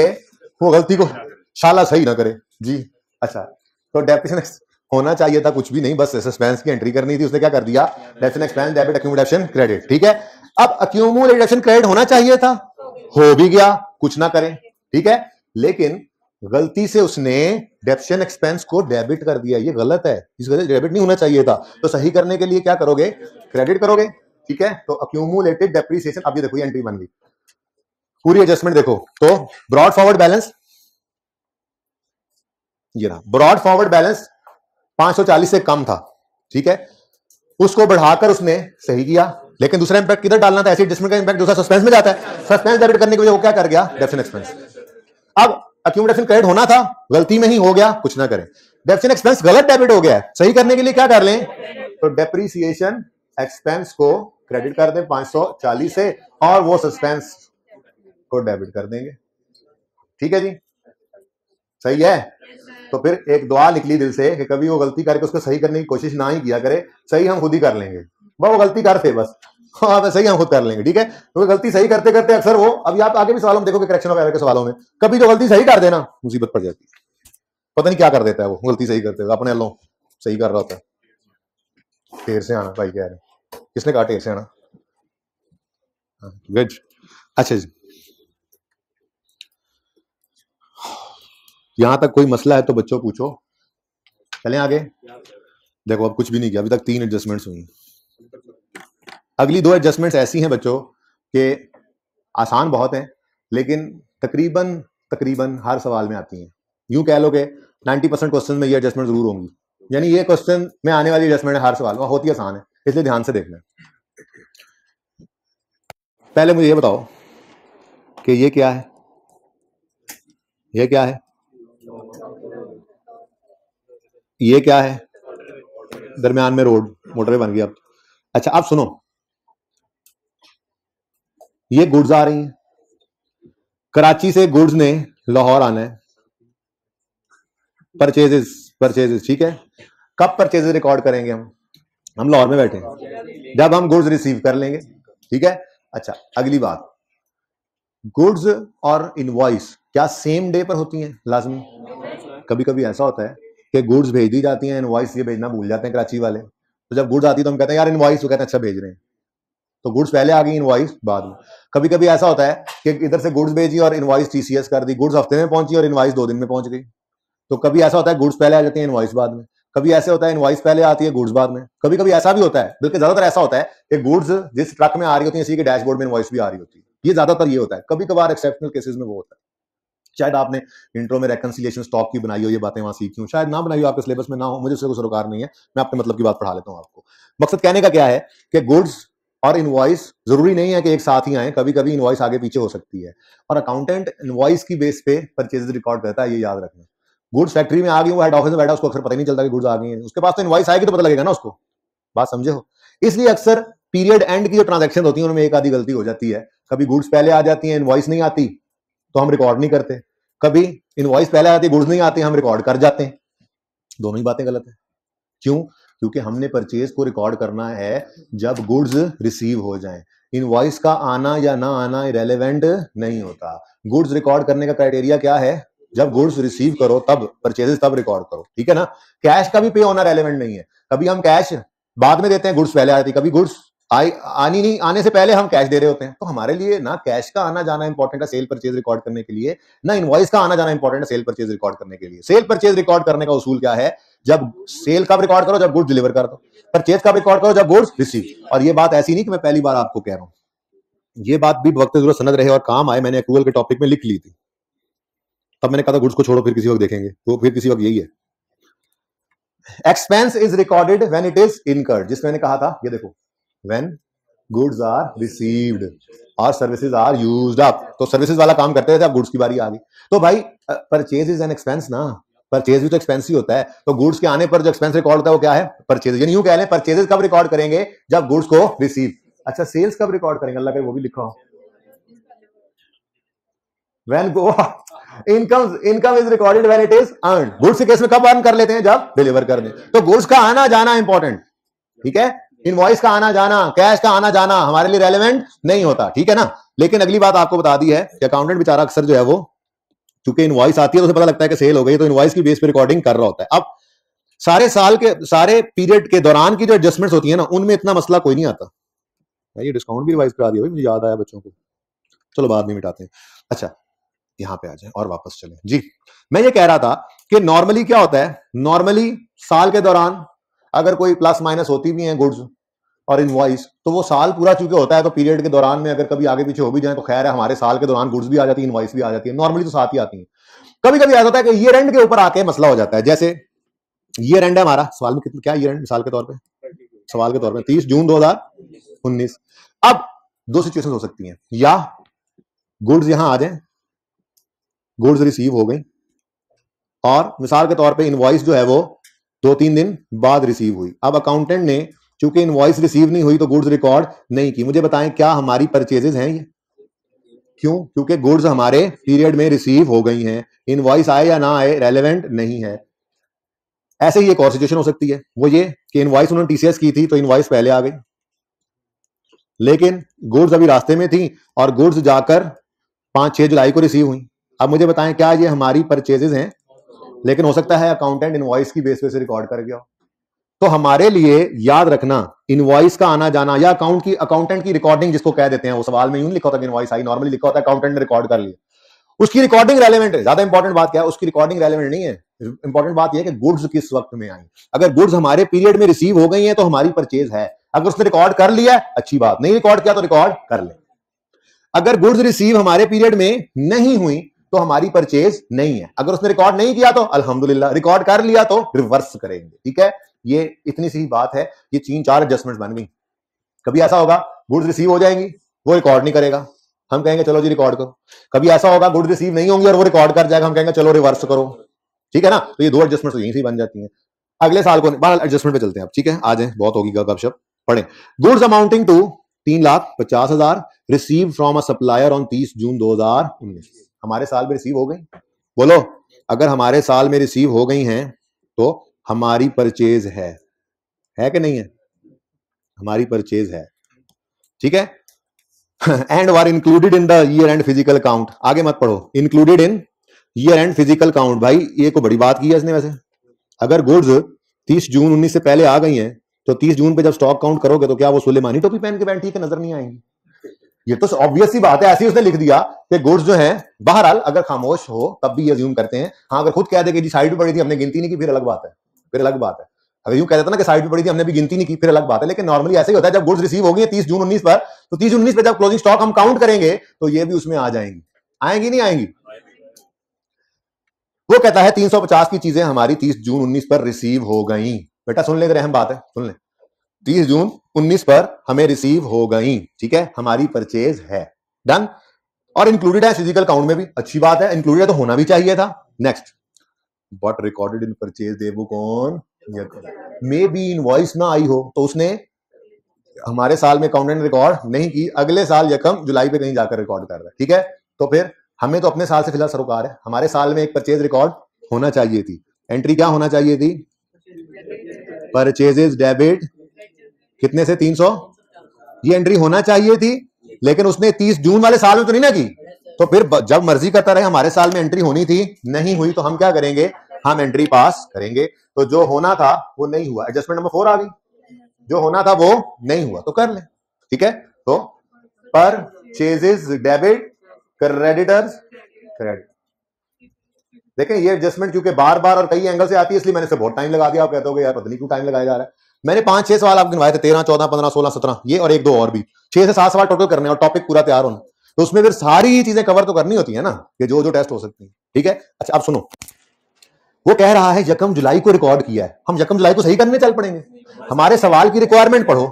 वो गलती को शाला सही ना करे जी। अच्छा, तो डेप्रिसिएशन होना चाहिए था कुछ भी नहीं, बस सस्पेंस की एंट्री करनी थी, उसने क्या कर दिया, destine expense debit accumulation credit, ठीक है। अब अक्यूमुलेशन क्रेडिट होना चाहिए था, हो भी गया, कुछ ना करें, ठीक है, लेकिन गलती से उसने डेप्शन एक्सपेंस को डेबिट कर दिया, ये गलत है, इस वजह से डेबिट नहीं होना चाहिए था, तो सही करने के लिए क्या करोगे, क्रेडिट करोगे, ठीक है। तो अक्यूमुलेटेड डेप्रिसिएशन, अब ये देखो ये एंट्री बन गई, पूरी एडजस्टमेंट देखो, तो ब्रॉड फॉरवर्ड बैलेंस, ये रहा ब्रॉड फॉरवर्ड बैलेंस 540 से कम था, ठीक है, उसको बढ़ाकर उसने सही किया, लेकिन दूसरा इंपैक्ट किधर डालना था, ऐसी एडजस्टमेंट का इंपैक्ट दूसरा सस्पेंस में जाता है, सस्पेंस डेबिट करने की वजह वो क्या कर गया, डेप्शन एक्सपेंस। अब अक्यूमुलेशन क्रेडिट होना था, गलती में ही हो गया, कुछ ना करें, डेप्शन एक्सपेंस गलत डेबिट हो गया, सही करने के लिए क्या कर लें, तो डेप्रिसिएशन एक्सपेंस को क्रेडिट कर दें 540 से, और वो सस्पेंस को डेबिट कर देंगे, ठीक है जी, सही है। तो फिर एक दुआ निकली दिल से कि कभी वो गलती करके उसको सही करने की कोशिश ना ही किया करे, सही हम खुद ही कर लेंगे, वो गलती करते बस हाँ वैसे ही हम खुद कर लेंगे, ठीक है। तो गलती सही करते करते अक्सर वो, अभी आप आगे भी सवालों में देखोगे करेक्शन ऑफ एरर के सवालों में, कभी जो गलती सही कर देना मुसीबत पड़ जाती है, पता नहीं क्या कर देता है वो गलती सही करते हुए, अपने लो सही कर रहा होता है। ढेर से आना भाई कह रहे, किसने कहा ढेर से आना? गुड, अच्छा जी, यहां तक कोई मसला है तो बच्चों पूछो, चलें आगे। देखो अब कुछ भी नहीं किया, अभी तक 3 एडजस्टमेंट्स हुई, अगली 2 एडजस्टमेंट्स ऐसी हैं बच्चों कि आसान बहुत हैं, लेकिन तकरीबन तकरीबन हर सवाल में आती हैं। यूं कह लो कि 90% क्वेश्चन में ये एडजस्टमेंट जरूर होंगी, यानी ये क्वेश्चन में आने वाली एडजस्टमेंट हर सवाल में होती आसान है, इसलिए ध्यान से देखना। पहले मुझे ये बताओ कि ये क्या है, ये क्या है, ये क्या है, दरमियान में रोड, मोटरवे बन गई अब। अच्छा अब सुनो, ये गुड्स आ रही हैं, कराची से गुड्स ने लाहौर आना है, परचेजेस परचेजेस, ठीक है। कब परचेजेस रिकॉर्ड करेंगे हम लाहौर में बैठे हैं, जब हम गुड्स रिसीव कर लेंगे, ठीक है। अच्छा अगली बात, गुड्स और इनवॉइस क्या सेम डे पर होती हैं लाजमी? कभी कभी ऐसा होता है कि गुड्स भेज दी जाती हैं, इनवॉइस ये भेजना भूल जाते हैं कराची वाले, तो जब गुड्स आती है तो हम कहते हैं यार इनवॉइस, वो कहते हैं अच्छा भेज रहे हैं, तो गुड्स पहले आ गई, इनवॉइस बाद में। कभी कभी ऐसा होता है कि इधर से गुड्स भेजी और इनवॉइस टीसीएस कर दी, गुड्स हफ्ते में पहुंची और इनवॉइस 2 दिन में पहुंच गई। तो कभी ऐसा होता है गुड्स पहले आ जाती है, इनवॉइस बाद में। कभी ऐसे होता है इनवॉइस पहले आती है, गुड्स बाद में। कभी कभी ऐसा भी होता है, बल्कि ज्यादातर ऐसा होता है कि गुड्स जिस ट्रक में आ रही होती है इसी के डैशबोर्ड में इनवॉइस भी आ रही होती है, ये ज्यादातर ये होता है। कभी कभार एक्सेप्शनल केसेस में वो होता है, शायद आपने इंट्रो में रेकंसिलिएशन स्टॉक की बनाई हो, ये बातें वहां सीखी हो, शायद ना बनाई हो, आपके सिलेबस में ना हो, मुझे उससे कोई सरोकार नहीं है, मैं अपने मतलब की बात पढ़ा लेता हूं आपको। मकसद कहने का क्या है कि गुड्स और इनवॉइस जरूरी नहीं है कि एक साथ ही आए, कभी कभी इनवॉइस आगे पीछे हो सकती है, और अकाउंटेंट इनवॉइस की बेस पे परचेज रिकॉर्ड करता है, ये याद रखना। गुड्स फैक्ट्री में आ गई, वो हेड ऑफिस में बैठा, उसको अक्सर पता ही नहीं चलता कि गुड्स आ गई है, उसके पास तो इनवॉइस आएगी तो पता लगेगा ना उसको, बात समझे हो। इसलिए अक्सर पीरियड एंड की जो ट्रांजैक्शन होती है उनमें एक आधी गलती हो जाती है, कभी गुड्स पहले आ जाती है, इनवॉइस नहीं आती तो हम रिकॉर्ड नहीं करते, कभी इनवॉइस पहले आती है, गुड्स नहीं आती, हम रिकॉर्ड कर जाते हैं। दोनों ही बातें गलत है। क्यों? क्योंकि हमने परचेज को रिकॉर्ड करना है जब गुड्स रिसीव हो जाएं। इनवॉइस का आना या ना आना इरेलेवेंट नहीं होता। गुड्स रिकॉर्ड करने का क्राइटेरिया क्या है? जब गुड्स रिसीव करो तब परचेजेस तब रिकॉर्ड करो, ठीक है ना। कैश का भी पे होना रेलेवेंट नहीं है, कभी हम कैश बाद में देते हैं, गुड्स पहले आती, कभी गुड्स आनी नहीं, आने से पहले हम कैश दे रहे होते हैं। तो हमारे लिए ना कैश का आना जाना इंपॉर्टेंट है सेल परचेज रिकॉर्ड करने के लिए, ना इनवॉइस का आना जाना इंपॉर्टेंट है सेल परचेज रिकॉर्ड करने के लिए। सेल परचेज रिकॉर्ड करने का उसूल क्या है? जब सेल कब रिकॉर्ड करो? जब गुड्स डिलीवर कर दो। परचेज कब रिकॉर्ड करो? जब गुड्स रिसीव। और ये बात ऐसी नहीं कि मैं पहली बार आपको कह रहा हूं, ये बात भी वक्त जरूरत सनद रहे और काम आए, मैंने अक्रूवल के टॉपिक में लिख ली थी, तब मैंने कहा था गुड्स को छोड़ो फिर किसी वक्त देखेंगे, वो फिर किसी वक्त यही है। Expense is recorded when it is incurred, जिस मैंने कहा था, ये देखो, व्हेन गुड्स आर रिसीव्ड और सर्विसेज आर यूज्ड अप। तो सर्विसेज वाला काम करते थे, अब गुड्स की बारी आ गई। तो भाई परचेज इज एन एक्सपेंस ना, परचेज भी तो एक्सपेंस ही होता है। तो गुड्स के आने पर जो एक्सपेंस रिकॉर्ड होता है वो क्या है? परचेज। यानी यूं कह लें परचेजेस कब रिकॉर्ड करेंगे? जब गुड्स को रिसीव। अच्छा सेल्स कब रिकॉर्ड करेंगे? अल्लाह का वो भी लिखा हो, when go income is recorded when it is earn. Goods के केस में कब अर्न कर लेते हैं? जब डिलीवर कर दें। तो गुड्स का आना जाना इंपॉर्टेंट, ठीक है। इनवॉइस का आना जाना, कैश का आना जाना हमारे लिए रेलेवेंट नहीं होता, ठीक है ना। लेकिन अगली बात आपको बता दी है कि अकाउंटेंट बेचारा अक्सर जो है वो, चूंकि इनवॉइस आती है तो उसे पता लगता है कि सेल हो गई, तो इनवॉइस की बेस पे रिकॉर्डिंग कर रहा होता है। अब सारे साल के सारे पीरियड के दौरान की जो एडजस्टमेंट्स होती है ना, उनमें इतना मसला कोई नहीं आता। ये डिस्काउंट भी रिवाइज करा दिया, मुझे याद आया बच्चों को, चलो बाद में मिटाते हैं। अच्छा यहां पे आ जाए और वापस चलें जी। मैं ये कह रहा था कि नॉर्मली क्या होता है, नॉर्मली साल के दौरान अगर कोई प्लस माइनस होती भी है गुड्स और इनवॉइस, तो वो साल पूरा चुके होता है, तो पीरियड के दौरान में अगर कभी आगे पीछे हो भी जाए तो खैर है, हमारे साल के दौरान गुड्स भी आ जाती है, इनवॉइस भी आ जाती है, नॉर्मली तो साथ ही आती है। कभी कभी ऐसा होता है कि ईयर एंड के ऊपर आके मसला हो जाता है, जैसे ईयर एंड है हमारा, सवाल में कितना क्या ईयर एंड मिसाल के तौर पे, सवाल के तौर पे 30 जून 2019। अब दो सिचुएशन हो सकती हैं, या गुड्स यहां आ जाए, गुड्स रिसीव हो गई, और मिसाल के तौर पे इनवॉइस जो है वो 2-3 दिन बाद रिसीव हुई। अब अकाउंटेंट ने चूंकि इनवॉइस रिसीव नहीं हुई तो गुड्स रिकॉर्ड नहीं की। मुझे बताएं क्या हमारी परचेजेस हैं ये? क्यों? क्योंकि गुड्स हमारे पीरियड में रिसीव हो गई हैं, इनवॉइस आए या ना आए रेलेवेंट नहीं है। ऐसे ही एक और सिचुएशन हो सकती है, वो ये कि इनवॉइस उन्होंने टीसीएस की थी तो इनवॉइस पहले आ गई, लेकिन गुड्स अभी रास्ते में थी और गुड्स जाकर 5-6 जुलाई को रिसीव हुई। अब मुझे बताएं क्या ये हमारी परचेजेस हैं, लेकिन हो सकता है अकाउंटेंट इनवॉइस की बेस पे से रिकॉर्ड कर गया हो। तो हमारे लिए याद रखना इनवॉइस का आना जाना या अकाउंटेंट की रिकॉर्डिंग जिसको कह देते हैं, वो सवाल में यूं लिखा होता है इनवॉइस आई, नॉर्मली लिखा होता है अकाउंटेंट ने रिकॉर्ड कर लिया, उसकी रिकॉर्डिंग रेलेवेंट है। ज्यादा इंपॉर्टेंट बात क्या है, उसकी रिकॉर्डिंग रेलेवेंट नहीं है। इंपॉर्टेंट बात यह है कि गुड्स किस वक्त में आई। अगर गुड्स हमारे पीरियड में रिसीव हो गई हैं तो हमारी परचेज है। अगर उसने रिकॉर्ड कर लिया अच्छी बात, नहीं रिकॉर्ड किया तो रिकॉर्ड कर ले। अगर गुड्स रिसीव हमारे पीरियड में नहीं हुई तो हमारी परचेज नहीं है। अगर उसने रिकॉर्ड नहीं किया तो अल्हम्दुलिल्लाह, रिकॉर्ड कर लिया तो रिवर्स करेंगे। ठीक है, ये इतनी सी बात है। ये 3-4 एडजस्टमेंट बन गई। कभी ऐसा होगा गुड्स रिसीव हो जाएंगी, वो रिकॉर्ड नहीं करेगा, हम कहेंगे चलो जी रिकॉर्ड करो। कभी ऐसा होगा गुड्स रिसीव नहीं होंगी और वो रिकॉर्ड कर जाएगा, हम कहेंगे चलो रिवर्स करो। ठीक है ना, तो ये 2 एडजस्टमेंट तो यहीं से बन जाती हैं। अगले साल को बाहर एडजस्टमेंट पे चलते हैं अब। ठीक है, आ जाए, बहुत होगी गपशप, पढ़े। Goods amounting to 3,50,000 receive from a supplier on 30 June 2019। हमारे साल में रिसीव हो गई। बोलो, अगर हमारे साल में रिसीव हो गई हैं तो हमारी परचेज है कि नहीं है? हमारी परचेज है। ठीक है, and were included in the year and physical count. आगे मत पढ़ो, included in year and physical count. भाई ये को बड़ी बात की है इसने। वैसे अगर गुड्स 30 जून 19 से पहले आ गई हैं तो 30 जून पे जब स्टॉक काउंट करोगे तो क्या वो सुलेमानी टोपी पहन के बैठी है नजर नहीं आएंगी? ये तो ऑब्वियस सी बात है। ऐसे ही उसने लिख दिया कि गुड्स जो है, बहरहाल अगर खामोश हो तब भी अज्यूम करते हैं। हाँ, अगर खुद कह दे कि जी साइड पे पड़ी थी हमने गिनती नहीं की, फिर अलग बात है, फिर अलग बात है। अगर यूं कह देता ना कि साइड पे पड़ी थी हमने भी गिनती नहीं की, फिर अलग बात है। लेकिन नॉर्मली ऐसे ही होता है, जब गुड्स रिसीव हो गई 30 जून 19 पर, तो 30 जून 19 पर जब क्लोजिंग स्टॉक हम काउंट करेंगे तो ये भी उसमें आ जाएंगी। आएंगी नहीं आएंगी? वो कहता है 350 की चीजें हमारी 30 जून 19 पर रिसीव हो गई। बेटा सुन ले, अहम बात है, सुन ले। 30 जून 19 पर हमें रिसीव हो गई। ठीक है, हमारी परचेज है, डन। और इंक्लूडेड है फिजिकल काउंट में भी, अच्छी बात है। इंक्लूडेड तो होना भी चाहिए था। Next, but recorded in purchase day book कौन? मे बी इनवॉइस ना आई हो तो उसने हमारे साल में अकाउंटेंट रिकॉर्ड नहीं की, अगले साल यकम जुलाई पे कहीं जाकर रिकॉर्ड कर रहा है। ठीक है, तो फिर हमें तो अपने साल से फिलहाल सरोकार है। हमारे साल में एक परचेज रिकॉर्ड होना चाहिए थी। एंट्री क्या होना चाहिए थी? परचेजेस डेबिट कितने से 300, ये एंट्री होना चाहिए थी। लेकिन उसने 30 जून वाले साल में तो नहीं ना की, तो फिर जब मर्जी करता रहे, हमारे साल में एंट्री होनी थी, नहीं हुई, तो हम क्या करेंगे? हम एंट्री पास करेंगे। तो जो होना था वो नहीं हुआ, एडजस्टमेंट नंबर 4 आ गई। जो होना था वो नहीं हुआ तो कर ले। ठीक है, तो परचेजेस डेबिट, क्रेडिटर्स क्रेडिट। देखें ये एडजस्टमेंट क्योंकि बार बार और कई एंगल से आती है, इसलिए मैंने इसे बहुत टाइम लगा दिया। आप कहते हो यार पता नहीं क्यों टाइम लगाया जा रहा है। मैंने 5-6 सवाल आपको गिनवाए थे, 13, 14, 15, 16, 17, ये और 1-2 और भी, 6 से 7 सवाल टोटल करने और टॉपिक पूरा तैयार होना। तो उसमें फिर सारी चीजें कवर तो करनी होती है ना, कि जो जो टेस्ट हो सकती है। ठीक है, अच्छा अब सुनो, वो कह रहा है यकम जुलाई को रिकॉर्ड किया है, हम यकम जुलाई को सही करने चल पड़ेंगे। हमारे सवाल की रिक्वायरमेंट पढ़ो।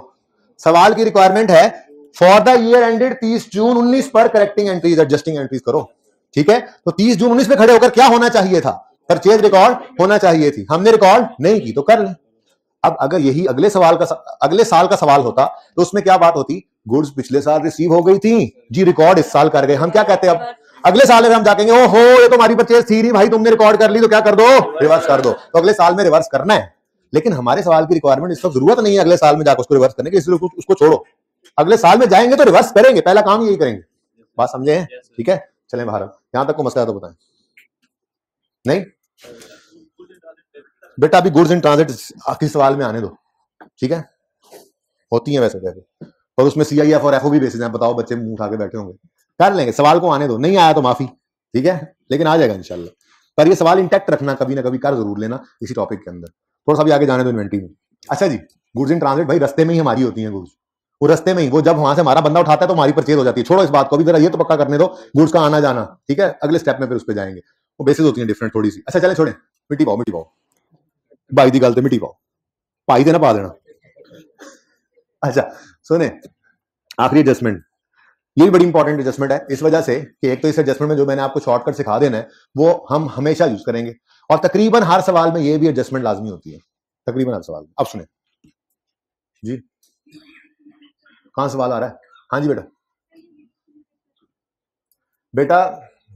सवाल की रिक्वायरमेंट है for the year ended 30 June 19 पर करेक्टिंग एंट्रीज, एडजस्टिंग एंट्रीज करो। ठीक है, तो 30 जून 19 में खड़े होकर क्या होना चाहिए था? परचेज रिकॉर्ड होना चाहिए थी, हमने रिकॉर्ड नहीं की तो कर ले। अब अगर यही अगले साल का सवाल होता तो उसमें क्या बात होती? गुड्स पिछले साल रिसीव हो गई थी जी, रिकॉर्ड इस साल कर गए। हम क्या कहते हैं? अब अगले साल में हम जाएंगे, ओहो ये तो हमारी परचेज थी नहीं भाई, तुमने रिकॉर्ड कर ली तो क्या कर दो? रिवर्स कर दो। तो अगले साल में रिवर्स करना है। लेकिन हमारे सवाल की रिक्वायरमेंट इस वक्त जरूरत नहीं है अगले साल में जाकर उसको रिवर्स करने की, इसलिए उसको छोड़ो। अगले साल में जाएंगे तो रिवर्स करेंगे, पहला काम यही करेंगे। बात समझे? ठीक है, चलें बाहर। यहां तक को मसला है तो बताएं। नहीं बेटा, अभी गुड्स इन ट्रांजिट आखिरी सवाल में आने दो। ठीक है, होती है वैसे वैसे, और उसमें CIF और FOB बेसिस हैं। बताओ, बच्चे मुंह उठा के बैठे होंगे, कर लेंगे। सवाल को आने दो, नहीं आया तो माफी। ठीक है, लेकिन आ जाएगा इंशाल्लाह। पर ये सवाल इंटैक्ट रखना, कभी ना कभी कर जरूर लेना इसी टॉपिक के अंदर। थोड़ा सा भी आगे जाने दो इन्वेंटरी में। अच्छा जी, गुड्स इन ट्रांजिट भाई रस्ते में ही हमारी होती है गुड्स, वो रस्ते में ही, वो जब वहां से हमारा बंदा उठाता है तो हमारी परचेज हो जाती है। छोड़ो इस बात को, अभी जरा ये तो पक्का करने दो गुड्स का आना जाना। ठीक है, अगले स्टेप में फिर उस पर जाएंगे। वो बेसिस होती है डिफरेंट थोड़ी सी। अच्छा चले छोड़े, मिट्टी पाओ भाई दी गल ते मिट्टी पाओ, भाई देना पा देना। अच्छा सुने, आखिरी एडजस्टमेंट, ये भी बड़ी इंपॉर्टेंट एडजस्टमेंट है इस वजह से कि एक तो इस एडजस्टमेंट में जो मैंने आपको शॉर्टकट सिखा देना है वो हम हमेशा यूज करेंगे, और तकरीबन हर सवाल में ये भी एडजस्टमेंट लाजमी होती है, तकरीबन हर सवाल में। अब सुने जी, कहां सवाल आ रहा है? हाँ जी बेटा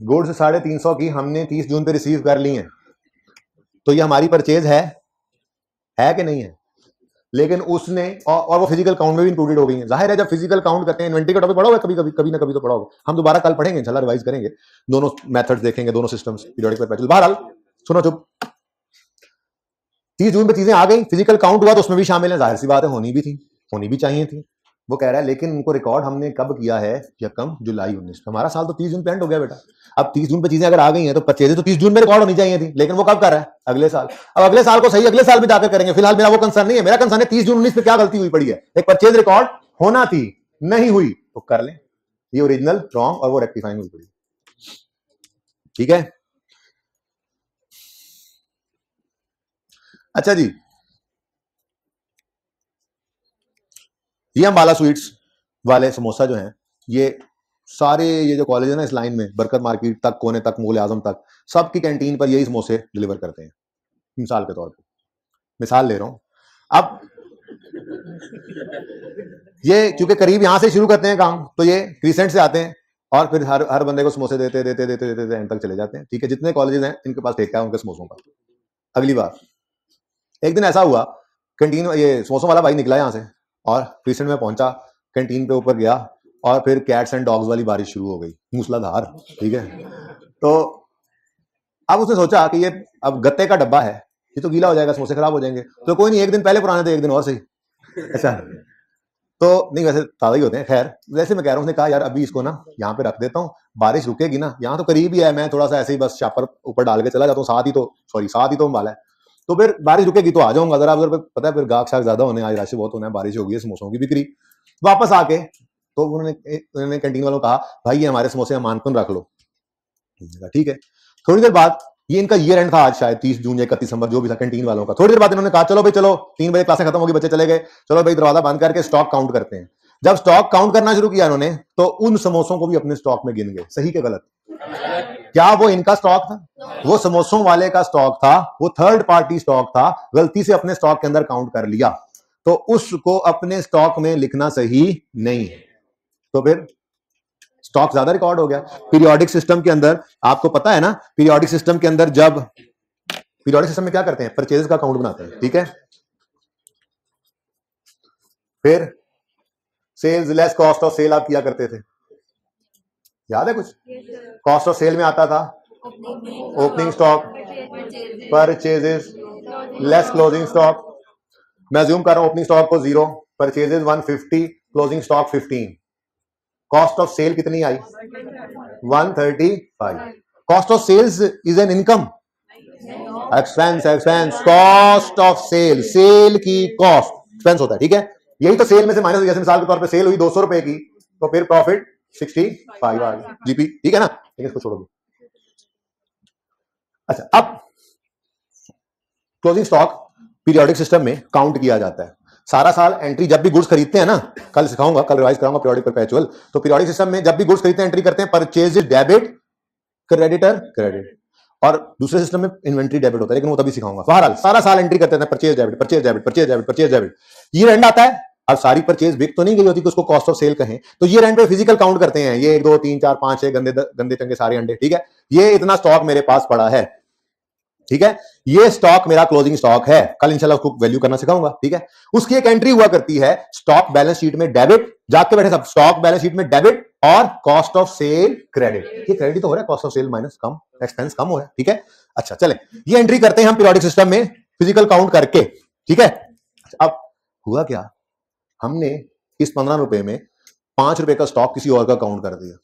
गुड्स 350 की हमने 30 जून पे रिसीव कर ली है, तो ये हमारी परचेज है कि नहीं है? लेकिन उसने और वो फिजिकल काउंट में भी इंक्लूडेड हो गई है। जाहिर है जब फिजिकल काउंट करते हैं, इन्वेंटरी का टॉपिक पढ़ा होगा कभी ना कभी तो पढ़ा होगा, हम दोबारा कल पढ़ेंगे इंशाल्लाह, रिवाइज करेंगे, दोनों मेथड्स देखेंगे, दोनों सिस्टम्स, पीरियोडिक परपेचुअल। बहरहाल सुनो चुप, 30 जून पे चीजें आ गई, फिजिकल काउंट हुआ तो उसमें भी शामिल है, जाहिर सी बात है होनी भी थी, होनी भी चाहिए थी। वो कह रहा है लेकिन उनको रिकॉर्ड हमने कब किया है, 1 जुलाई 19, हमारा साल तो 30 जून पे एंड हो गया बेटा। अब 30 जून पे चीजें अगर आ गई हैं तो परचेज तो 30 जून में रिकॉर्ड होनी चाहिए थी, लेकिन वो कब कर रहा है, अगले साल। अब अगले साल को सही अगले साल भी जाकर करेंगे, फिलहाल मेरा वो कंसर्न नहीं है, मेरा कंसर्न है 30 जून 19 पे क्या गलती हुई पड़ी है, एक परचेज रिकॉर्ड होना थी, नहीं हुई तो कर लें, ये ओरिजिनल रॉन्ग और वो रेक्टिफाइंग हुई पड़ी। ठीक है, अच्छा जी, ये अंबाला स्वीट्स वाले समोसा जो हैं, ये सारे ये जो कॉलेज है ना इस लाइन में, बरकत मार्केट तक, कोने तक, मूल आजम तक, सबकी कैंटीन पर यही समोसे डिलीवर करते हैं, मिसाल के तौर पे, मिसाल ले रहा हूं। अब ये क्योंकि करीब यहां से शुरू करते हैं काम, तो ये क्रीसेंट से आते हैं और फिर हर बंदे को समोसे देते देते देते देते देते एंड तक चले जाते हैं। ठीक है, जितने कॉलेजेस हैं इनके पास ठेका है उनके समोसों का। अगली बार एक दिन ऐसा हुआ, कैंटीन ये समोसों वाला भाई निकला यहां से और क्रीसेंट में पहुंचा, कैंटीन पे ऊपर गया और फिर कैट्स एंड डॉग्स वाली बारिश शुरू हो गई, मूसलाधार। ठीक है, तो अब उसने सोचा कि ये अब गत्ते का डब्बा है, ये तो गीला हो जाएगा, समोसे खराब हो जाएंगे, तो कोई नहीं, एक दिन पहले पुराने थे, एक दिन और सही। ऐसा तो नहीं, वैसे ताजा ही होते हैं। खैर, वैसे मैं कह रहा हूँ, उसने कहा यार अभी इसको ना यहाँ पे रख देता हूँ, बारिश रुकेगी ना, यहाँ तो करीब ही है, मैं थोड़ा सा ऐसे ही बस शापर ऊपर डाल के चला जाता हूँ, साथ ही तो वाला है, तो फिर बारिश रुकेगी तो आ जाऊंगा जरा उधर, पता है फिर गाहक शाक ज्यादा होने, आज रश बहुत होना है, बारिश होगी है, समोसों की बिक्री। वापस आके तो उन्होंने कैंटीन वालों को कहा भाई ये हमारे समोसे अमानतन रख लो। ठीक है, थोड़ी देर बाद, ये इनका ईयर एंड था आज शायद 30 जून या 31 दिसंबर जो भी था कैंटीन वालों का, थोड़ी देर बाद इन्होंने कहा चलो भाई चलो, 3 बजे क्लासें खत्म होगी, बच्चे चले गए, चलो भाई दरवाजा बंद करके स्टॉक काउंट करते हैं। जब स्टॉक काउंट करना शुरू किया इन्होंने, तो उन समोसों को भी अपने स्टॉक में गिन गए। सही के गलत? क्या वो इनका स्टॉक था? वो समोसों वाले का स्टॉक था, वो थर्ड पार्टी स्टॉक था, गलती से अपने स्टॉक के अंदर काउंट कर लिया, तो उसको अपने स्टॉक में लिखना सही नहीं है, तो फिर स्टॉक ज्यादा रिकॉर्ड हो गया। पीरियोडिक सिस्टम के अंदर आपको पता है ना, पीरियोडिक सिस्टम के अंदर जब पीरियोडिक सिस्टम में क्या करते हैं, परचेजेस का अकाउंट बनाते हैं। ठीक है, फिर sales less cost of sale आप किया करते थे, याद है कुछ? कॉस्ट ऑफ सेल में आता था opening stock, purchases less closing stock. मैं अज्यूम कर रहा हूं ओपनिंग स्टॉक को 0, purchases 150, closing stock 15, cost of sale कितनी आई? 135। Cost of sales is an income, expense, cost of sale की कॉस्ट एक्सपेंस होता है। ठीक है, यही तो सेल में से माइनस, जैसे मिसाल के तौर पे सेल हुई 200 रुपए की, तो फिर प्रॉफिट 65 आ गया, जीपी। ठीक है ना, इसको छोड़ दो। अच्छा, अब क्लोजिंग स्टॉक पीरियोडिक सिस्टम में काउंट किया जाता है सारा साल। एंट्री जब भी गुड्स खरीदते हैं ना, कल सिखाऊंगा, कल रिवाइज कराऊंगा पीरियोडिक परपेचुअल, तो पीरियोडिक सिस्टम में जब भी गुड्स खरीदते हैं एंट्री करते हैं परचेज डेबिट, क्रेडिटर क्रेडिट, और दूसरे सिस्टम में इन्वेंट्री डेबिट होता है, लेकिन वो तभी सिखाऊंगा। बहरहाल सारा साल एंट्री करते हैं purchase debit, purchase debit, purchase debit, purchase debit, ये एंड आता है। अब सारी परचेज बिक तो नहीं गई होती कि उसको कॉस्ट ऑफ सेल कहें, तो ये एंड पे फिजिकल काउंट करते हैं, ये 1 2 3 4 5 6 गंदे चंगे सारे अंडे। ठीक है, ये इतना स्टॉक मेरे पास पड़ा है। ठीक है, ये स्टॉक मेरा क्लोजिंग स्टॉक है, कल इंशाल्लाह उसको वैल्यू करना सिखाऊंगा। ठीक है, उसकी एक एंट्री हुआ करती है स्टॉक बैलेंस शीट में डेबिट, जाके बैठे सब, स्टॉक बैलेंस शीट में डेबिट और कॉस्ट ऑफ सेल क्रेडिट। ये क्रेडिट तो हो रहा है, कॉस्ट ऑफ सेल माइनस कम, एक्सपेंस कम हो रहा है। ठीक है, अच्छा चले, ये एंट्री करते हैं हम पीरियोडिक सिस्टम में फिजिकल काउंट करके। ठीक है, अब हुआ क्या, हमने इस 15 रुपए में 5 रुपए का स्टॉक किसी और का काउंट कर दिया,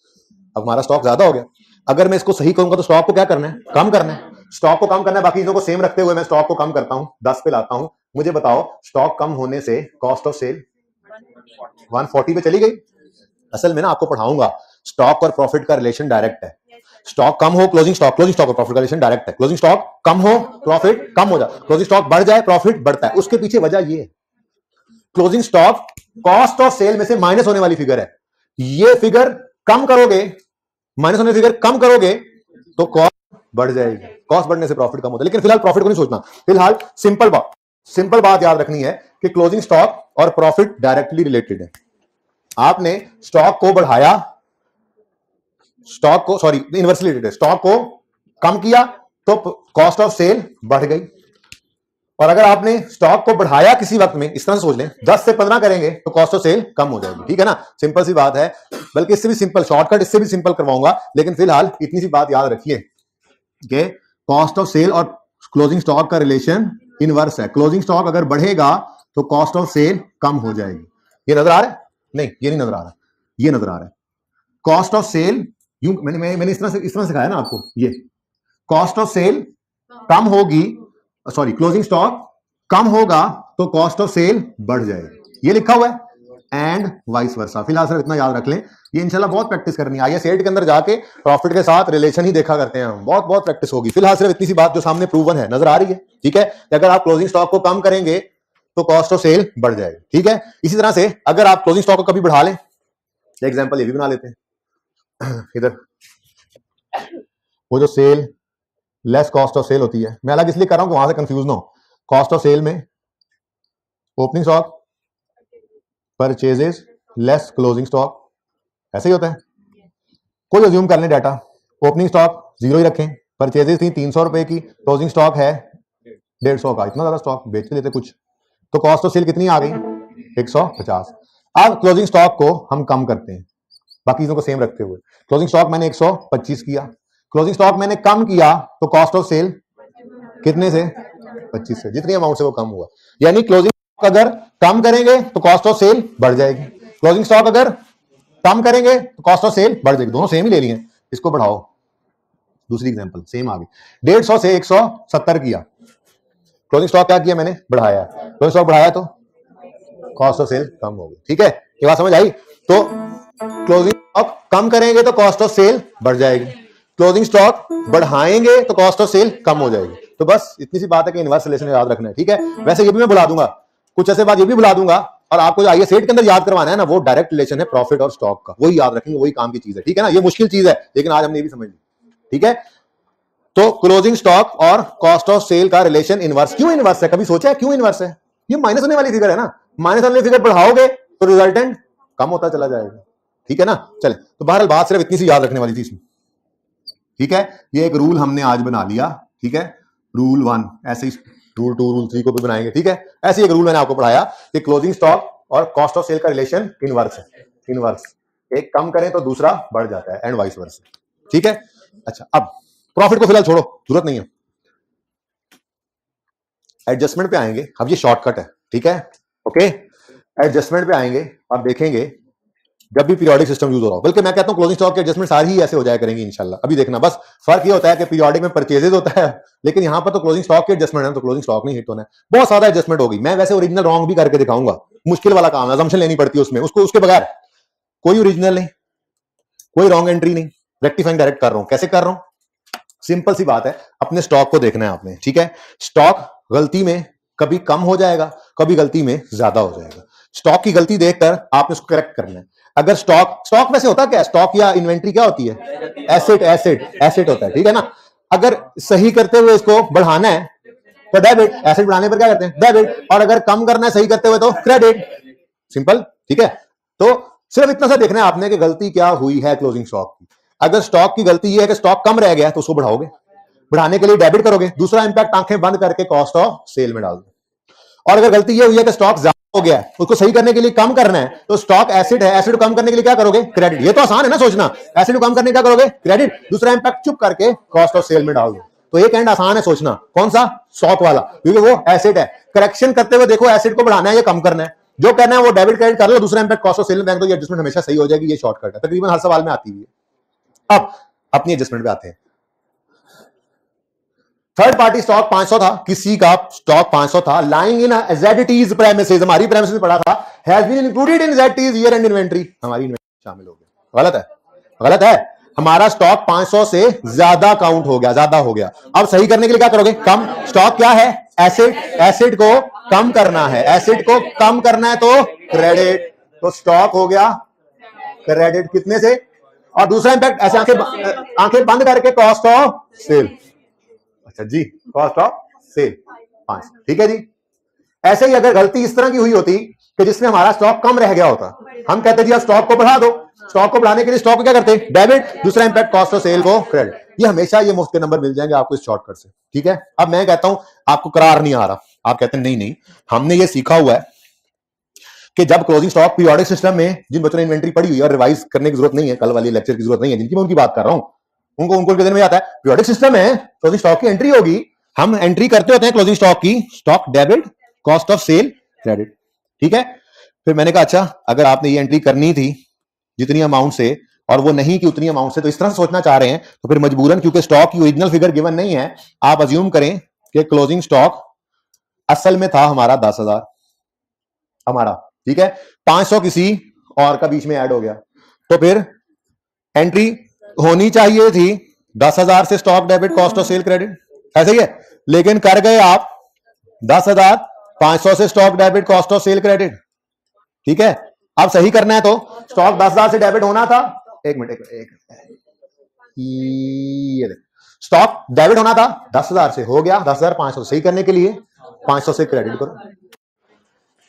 अब हमारा स्टॉक ज्यादा हो गया। अगर मैं इसको सही करूंगा तो स्टॉक को क्या करना है, कम करना है, स्टॉक को कम करना है, बाकी चीजों को सेम रखते हुए मैं स्टॉक को कम करता हूं, 10 पे लाता हूं। मुझे बताओ, स्टॉक कम होने से कॉस्ट ऑफ सेल 140 पे चली गई। असल में ना आपको पढ़ाऊंगा, स्टॉक और प्रॉफिट का रिलेशन डायरेक्ट है। स्टॉक कम हो क्लोजिंग स्टॉक और प्रॉफिट का रिलेशन डायरेक्ट है। क्लोजिंग स्टॉक कम हो प्रॉफिट कम हो जाए, क्लोजिंग स्टॉक बढ़ जाए प्रॉफिट बढ़ता है। उसके पीछे वजह ये है, closing stock cost of sale में से माइनस होने वाली फिगर है। ये फिगर कम करोगे, माइनस होने फिगर कम करोगे तो कॉस्ट बढ़ जाएगी, कॉस्ट बढ़ने से प्रॉफिट कम होता है। लेकिन फिलहाल प्रॉफिट को नहीं सोचना, फिलहाल सिंपल बात याद रखनी है कि क्लोजिंग स्टॉक और प्रॉफिट डायरेक्टली रिलेटेड है। आपने स्टॉक को बढ़ाया, इनवर्सली रिलेटेड, स्टॉक को कम किया तो कॉस्ट ऑफ सेल बढ़ गई। और अगर आपने स्टॉक को बढ़ाया किसी वक्त में, इस तरह से सोच लें 10 से 15 करेंगे तो कॉस्ट ऑफ सेल कम हो जाएगी, ठीक है ना, सिंपल सी बात है। बल्कि इससे भी सिंपल शॉर्टकट इससे भी सिंपल करवाऊंगा, लेकिन फिलहाल इतनी सी बात याद रखिए कि कॉस्ट ऑफ सेल और क्लोजिंग स्टॉक का रिलेशन इनवर्स है। क्लोजिंग स्टॉक अगर बढ़ेगा तो कॉस्ट ऑफ सेल कम हो जाएगी। ये नजर आ रहा है? नहीं, ये नहीं नजर आ रहा, ये नजर आ रहा है। कॉस्ट ऑफ सेल यूं मैंने इस तरह सिखाया ना आपको, ये कॉस्ट ऑफ सेल कम होगी, सॉरी क्लोजिंग स्टॉक कम होगा तो कॉस्ट ऑफ सेल बढ़ जाएगी, ये लिखा हुआ है, एंड वाइस वर्सा। फिलहाल सिर्फ इतना याद रख लें, ये इंशाल्लाह बहुत प्रैक्टिस करनी है। आईएस 8 के अंदर जाके प्रॉफिट के साथ रिलेशन ही देखा करते हैं हम, बहुत बहुत प्रैक्टिस होगी। फिलहाल सिर्फ इतनी सी बात जो सामने प्रूवन है नजर आ रही है, ठीक है, कि अगर आप क्लोजिंग स्टॉक को कम करेंगे तो कॉस्ट ऑफ सेल बढ़ जाएगी, ठीक है। इसी तरह से अगर आप क्लोजिंग स्टॉक को कभी बढ़ा लें, एग्जाम्पल ये भी बना लेते हैं इधर, वो जो sale less cost of sale होती है, मैं अलग इसलिए कर रहा हूं कि वहां से कंफ्यूज ना हो। कॉस्ट ऑफ सेल में opening stock purchases less closing stock, ऐसे ही होता है। कोई अज्यूम कर लें डाटा, ओपनिंग स्टॉक 0 ही रखें, परचेजेस थी 300 रुपए की, क्लोजिंग स्टॉक है 150 का, इतना ज्यादा स्टॉक बेच के लेते कुछ, तो कॉस्ट ऑफ सेल कितनी आ गई 150। अब क्लोजिंग स्टॉक को हम कम करते हैं बाकी चीजों को सेम रखते हुए। क्लोजिंग स्टॉक मैंने 125 किया, क्लोजिंग स्टॉक मैंने कम किया तो कॉस्ट ऑफ सेल कितने से 25 से, जितनी अमाउंट से वो कम हुआ। यानी क्लोजिंग स्टॉक अगर कम करेंगे तो कॉस्ट ऑफ सेल बढ़ जाएगी, क्लोजिंग स्टॉक अगर कम करेंगे तो कॉस्ट ऑफ सेल बढ़ जाएगी। दोनों सेम ही ले लिए हैं, इसको बढ़ाओ, दूसरी एग्जांपल सेम आ गई, 150 से 170 किया, क्लोजिंग स्टॉक क्या किया मैंने बढ़ाया, क्लोजिंग स्टॉक बढ़ाया तो कॉस्ट ऑफ सेल कम हो गई, ठीक है, ये बात समझ आई। तो क्लोजिंग स्टॉक कम करेंगे तो कॉस्ट ऑफ सेल बढ़ जाएगी, क्लोजिंग स्टॉक बढ़ाएंगे तो कॉस्ट ऑफ सेल कम हो जाएगी। तो बस इतनी सी बात है कि इनवर्स रिलेशन याद रखना है, ठीक है। वैसे ये भी मैं बुला दूंगा, कुछ ऐसे बात ये भी बुला दूंगा, और आपको जो आईएस 8 के अंदर याद करवाना है ना, वो डायरेक्ट रिलेशन है प्रॉफिट और स्टॉक का, वही याद रखेंगे, वही काम की चीज है, ठीक है ना। ये मुश्किल चीज है लेकिन आज हमने ये भी समझ ली, ठीक है। तो क्लोजिंग स्टॉक और कॉस्ट ऑफ सेल का रिलेशन इनवर्स, क्यों इनवर्स है, कभी सोचा है क्यों इनवर्स है? ये माइनस होने वाली फिगर है ना, माइनस होने वाली फिगर बढ़ाओगे तो रिजल्टेंट कम होता चला जाएगा, ठीक है ना। चले, तो बहरहाल बात सिर्फ इतनी सी याद रखने वाली थी इसमें, ठीक है। ये एक रूल हमने आज बना लिया, ठीक है, रूल 1, ऐसे ही रूल 2 रूल 3 को भी बनाएंगे, ठीक है। ऐसे एक रूल मैंने आपको पढ़ाया कि क्लोजिंग स्टॉक और कॉस्ट ऑफ सेल का रिलेशन इनवर्स है, इनवर्स, एक कम करें तो दूसरा बढ़ जाता है, एंड वाइस वर्सा, ठीक है। अच्छा, अब प्रॉफिट को फिलहाल छोड़ो, जरूरत नहीं है, एडजस्टमेंट पे आएंगे। अब ये शॉर्टकट है, ठीक है, ओके। एडजस्टमेंट पे आएंगे, अब देखेंगे जब भी पीरियोडिक सिस्टम यूज हो रहा हो, बल्कि मैं कहता हूं क्लोजिंग स्टॉक के एडजस्टमेंट सारी ही ऐसे हो जाया करेंगी इंशाल्लाह। अभी देखना, बस फर्क ये होता है कि पीरियोडिक में परचेजेस होता है, लेकिन यहां पर तो क्लोजिंग स्टॉक के एडजस्टमेंट है, तो क्लोजिंग स्टॉक नहीं हिट होना है, बहुत सारा एडजस्टमेंट होगी। मैं वैसे ओरिजिनल रॉन्ग भी करके दिखाऊंगा, मुश्किल वाला काम है, असम्पशन लेनी पड़ती है उसमें, उसको उसके बगैर कोई ओरिजिनल नहीं, कोई रॉन्ग एंट्री नहीं, रेक्टिफाइंग डायरेक्ट कर रहा हूं। कैसे कर रहा हूं? सिंपल सी बात है, अपने स्टॉक को देखना है आपने, ठीक है। स्टॉक गलती में कभी कम हो जाएगा, कभी गलती में ज्यादा हो जाएगा। स्टॉक की गलती देखकर आपने उसको करेक्ट करना है। अगर स्टॉक वैसे होता क्या है, स्टॉक या इन्वेंट्री क्या होती है, एसेट होता है, ठीक है ना। अगर सही करते हुए इसको बढ़ाना है तो डेबिट, एसेट बढ़ाने पर क्या करते हैं डेबिट, और अगर कम करना है सही करते हुए तो क्रेडिट, सिंपल, ठीक है। तो सिर्फ इतना सा देखना है आपने कि गलती क्या हुई है क्लोजिंग स्टॉक की। अगर स्टॉक की गलती ये है कि स्टॉक कम रह गया तो उसको बढ़ाओगे, बढ़ाने के लिए डेबिट करोगे, दूसरा इंपैक्ट आंखें बंद करके कॉस्ट ऑफ सेल में डाल दो। और अगर गलती ये हुई है कि स्टॉक ज्यादा हो गया है, उसको सही करने के लिए कम करना है, तो स्टॉक एसिड है, एसिड कम करने के लिए क्या करोगे क्रेडिट। ये तो आसान है ना सोचना, एसिड कम करने क्या करोगे क्रेडिट, दूसरा इंपैक्ट चुप करके कॉस्ट ऑफ सेल में डाल दो। तो एक एंड आसान है सोचना, कौन सा, स्टॉक वाला, क्योंकि वो एसिड है। करेक्शन करते हुए देखो एसिड को बढ़ाना है या कम करना है, जो करना है वो डेबिट क्रेडिट कर लो, दूसरा इंपैक्ट कॉस्ट ऑफ सेल में बैंक दो, ये एडजस्टमेंट हमेशा सही हो जाएगी। ये शॉर्टकट है, तकरीबन हर सवाल में आती है। अब अपनी एडजस्टमेंट पे आते हैं। थर्ड पार्टी स्टॉक 500 था, किसी का स्टॉक 500 था, लाइंग इन ZT's प्रेमिसेस, हमारी प्रेमिसेस में पड़ा था, has been included in ZT's year end inventory, हमारी इन्वेंट्री शामिल हो गया। गलत है, गलत है, हमारा स्टॉक 500 से ज्यादा काउंट हो गया, ज्यादा हो गया। अब सही करने के लिए क्या करोगे, कम। स्टॉक क्या है, एसिड, एसिड को कम करना है, एसिड को कम करना है तो क्रेडिट, तो स्टॉक हो गया क्रेडिट कितने से, और दूसरा इंपैक्ट ऐसे आंखें बंद करके कॉस्ट ऑफ सेल, अच्छा जी, कॉस्ट ऑफ सेल 5, ठीक है जी। ऐसे ही अगर गलती इस तरह की हुई होती कि जिसमें हमारा स्टॉक कम रह गया होता, हम कहते जी अब स्टॉक को बढ़ा दो, स्टॉक को बढ़ाने के लिए स्टॉक को क्या करते डेबिट, दूसरा इंपैक्ट कॉस्ट ऑफ सेल को क्रेडिट। ये हमेशा ये मुफ्त के नंबर मिल जाएंगे आपको इस शॉर्टकट से, ठीक है। अब मैं कहता हूं आपको करार नहीं आ रहा, आप कहते हैं नहीं नहीं, हमने ये सीखा हुआ है कि जब क्लोजिंग स्टॉक पीरियोडिक सिस्टम में, जिन बच्चों ने इन्वेंट्री पढ़ी हुई है और रिवाइज करने की जरूरत नहीं है, कल वाली लेक्चर की जरूरत नहीं है, जिनकी मैं उनकी बात कर रहा हूं, उनको दिन में आता है पीरियोडिक सिस्टम है, क्लोजिंग स्टॉक की एंट्री होगी, हम एंट्री करते होते हैं क्लोजिंग स्टॉक की, stock debit, cost of sale credit, ठीक है। फिर मैंने कहा अच्छा, अगर आपने ये एंट्री करनी थी जितनी अमाउंट से और वो नहीं कि उतनी अमाउंट से, तो इस तरह से सोचना चाह रहे हैं, तो फिर मजबूरन, क्योंकि स्टॉक की ओरिजिनल फिगर गिवन नहीं है, आप अज्यूम करें कि क्लोजिंग स्टॉक असल में था हमारा 10,000 हमारा, ठीक है, 500 किसी और का बीच में ऐड हो गया, तो फिर एंट्री होनी चाहिए थी 10,000 से stock debit cost of sale credit, ऐसे ही है, लेकिन कर गए आप 10,500 से stock debit cost of sale credit, ठीक है। अब सही करना है तो स्टॉक 10,000 से डेबिट होना था, एक मिनट, ये स्टॉक डेबिट होना था 10,000 से, हो गया 10,500, सही करने के लिए 500 से क्रेडिट करो,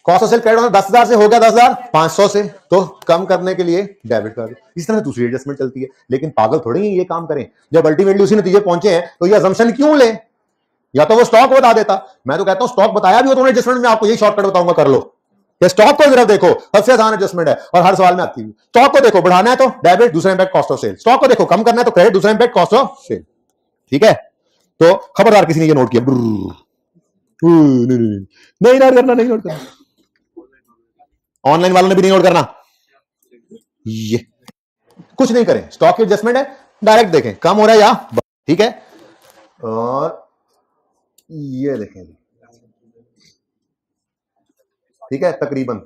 कॉस्ट ऑफ सेल क्रेडिट होना 10,000 से, हो गया 10,500 से, तो कम करने के लिए डेबिट कर दो। इस तरह दूसरी एडजस्टमेंट चलती है, लेकिन पागल थोड़ी ही ये काम करें, जब अल्टीमेटली उसी नतीजे पहुंचे हैं तो ये अजम्पशन क्यों ले, या तो वो स्टॉक बता देता, मैं तो कहता हूं स्टॉक बताया भी हो तो एडजस्टमेंट में आपको यही शॉर्टकट बताऊंगा, कर लो, कि स्टॉक को जरा देखो, सबसे आसान एडजस्टमेंट है और हर सवाल में आती है, स्टॉक को देखो, बढ़ाना है तो डेबिट, दूसरा impact cost of sale, stock को देखो, कम करना है तो क्रेडिट, दूसरा इंपैक्ट कॉस्ट ऑफ सेल, ठीक है। तो खबरदार किसी ने ये नोट किया, नहीं नोट करना, नहीं नोट करना, ऑनलाइन वालों ने भी नहीं नोट करना, ये कुछ नहीं करें, स्टॉक की एडजस्टमेंट है, डायरेक्ट देखें कम हो रहा है या, ठीक है, और ये देखें, ठीक है, तकरीबन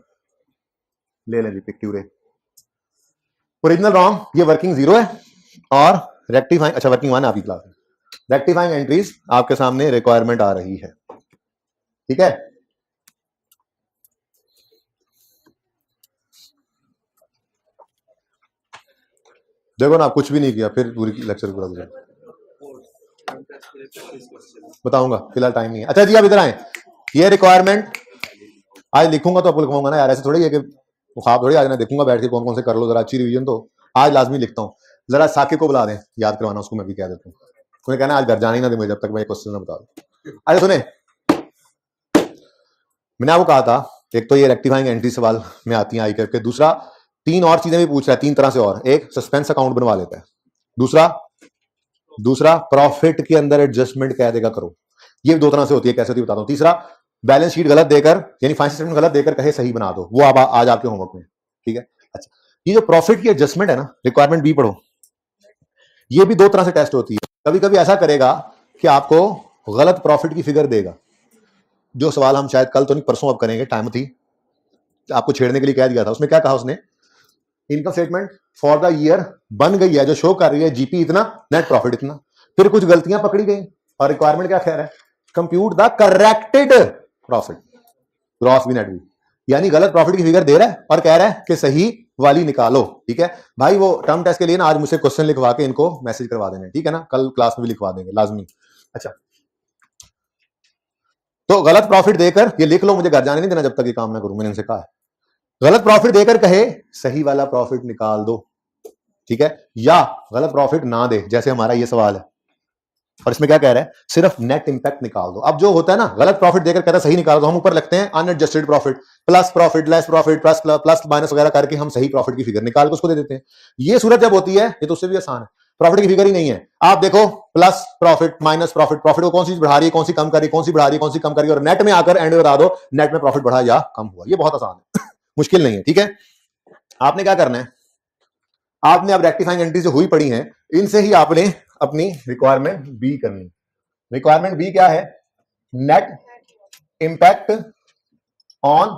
ले लें जी पिक्चर, ओरिजिनल रॉन्ग, ये वर्किंग 0 है, और रेक्टिफाइंग, अच्छा वर्किंग 1 आपकी क्लास में, रेक्टिफाइंग एंट्रीज आपके सामने रिक्वायरमेंट आ रही है, ठीक है। देखो ना, कुछ भी नहीं किया, फिर पूरी लेक्चर पूरा हो बताऊंगा, फिलहाल टाइम नहीं है। अच्छा जी, आप इधर आए, ये रिक्वायरमेंट आज लिखूंगा तो आपको लिखवाऊंगा ना यार, ऐसे थोड़ी है कि ख्वाब थोड़ी, आज मैं देखूंगा बैठ के कौन कौन से कर लो, जरा अच्छी रिवीजन, तो आज लाजमी लिखता हूँ, जरा साकिब को बुला दें, याद करवाना उसको, मैं भी कह देता हूँ, उन्हें कहना आज घर जाने ही ना दे मुझे जब तक मैं क्वेश्चन ना बता दूं। अरे सुने, मैंने आपको कहा था, एक तो ये रेक्टिफाइंग एंट्री सवाल में आती है आई करके, दूसरा 3 और चीजें भी पूछ रहा है, 3 तरह से, और एक सस्पेंस अकाउंट बनवा लेता है, दूसरा प्रॉफिट के अंदर एडजस्टमेंट कह देगा करो, ये 2 तरह से होती है, कैसे होती है बताता हूं, तीसरा बैलेंस शीट गलत देकर, यानी फाइनेंशियल स्टेटमेंट गलत देकर कहे सही बना दो, वो आज आपके होमवर्क में, ठीक है। अच्छा, ये जो प्रॉफिट की एडजस्टमेंट है ना, रिक्वायरमेंट बी पढ़ो, ये भी 2 तरह से टेस्ट होती है, कभी कभी ऐसा करेगा कि आपको गलत प्रॉफिट की फिगर देगा, जो सवाल हम शायद कल तो नहीं परसों अब करेंगे, टाइम थी आपको छेड़ने के लिए कह दिया था, उसमें क्या कहा उसने, income statement for the year बन गई है, जो शो कर रही है जीपी इतना, नेट प्रॉफिट इतना, फिर कुछ गलतियां पकड़ी गई और रिक्वायरमेंट क्या कह रहा है, compute the corrected profit gross भी नेट भी, यानी गलत प्रॉफिट की फिगर दे रहा है और कह रहा है कि सही वाली निकालो, ठीक है भाई। वो टर्म टेस्ट के लिए ना आज मुझसे क्वेश्चन लिखवा के इनको मैसेज करवा देना, ठीक है ना, कल क्लास में भी लिखवा देंगे लाजमी। अच्छा, तो गलत प्रॉफिट देकर, ये लिख लो, मुझे घर जाने नहीं देना जब तक ये काम ना करूं, मैंने उनसे कहा है, गलत प्रॉफिट देकर कहे सही वाला प्रॉफिट निकाल दो, ठीक है, या गलत प्रॉफिट ना दे, जैसे हमारा ये सवाल है, और इसमें क्या कह रहा है, सिर्फ नेट इंपैक्ट निकाल दो। अब जो होता है ना, गलत प्रॉफिट देकर कहता है सही निकाल दो, हम ऊपर लिखते हैं unadjusted profit, plus profit, less profit, plus minus वगैरह करके हम सही प्रॉफिट की फिगर निकाल के उसको दे देते हैं। ये सूरत जब होती है, ये तो उससे भी आसान है, प्रॉफिट की फिगर ही नहीं है, आप देखो plus profit minus profit, profit को कौन सी बढ़ा रही है, कौन सी कम कर रही है, कौन सी बढ़ा रही है, कौन सी कम कर रही है, और नेट में आकर एंड में बता दो नेट में प्रॉफिट बढ़ा या कम हुआ। ये बहुत आसान है मुश्किल नहीं है, ठीक है। आपने क्या करना है, आपने अब रेक्टिफाइंग एंट्री जो हुई पड़ी है, इनसे ही आपने अपनी रिक्वायरमेंट बी करनी। रिक्वायरमेंट बी क्या है, नेट इंपैक्ट ऑन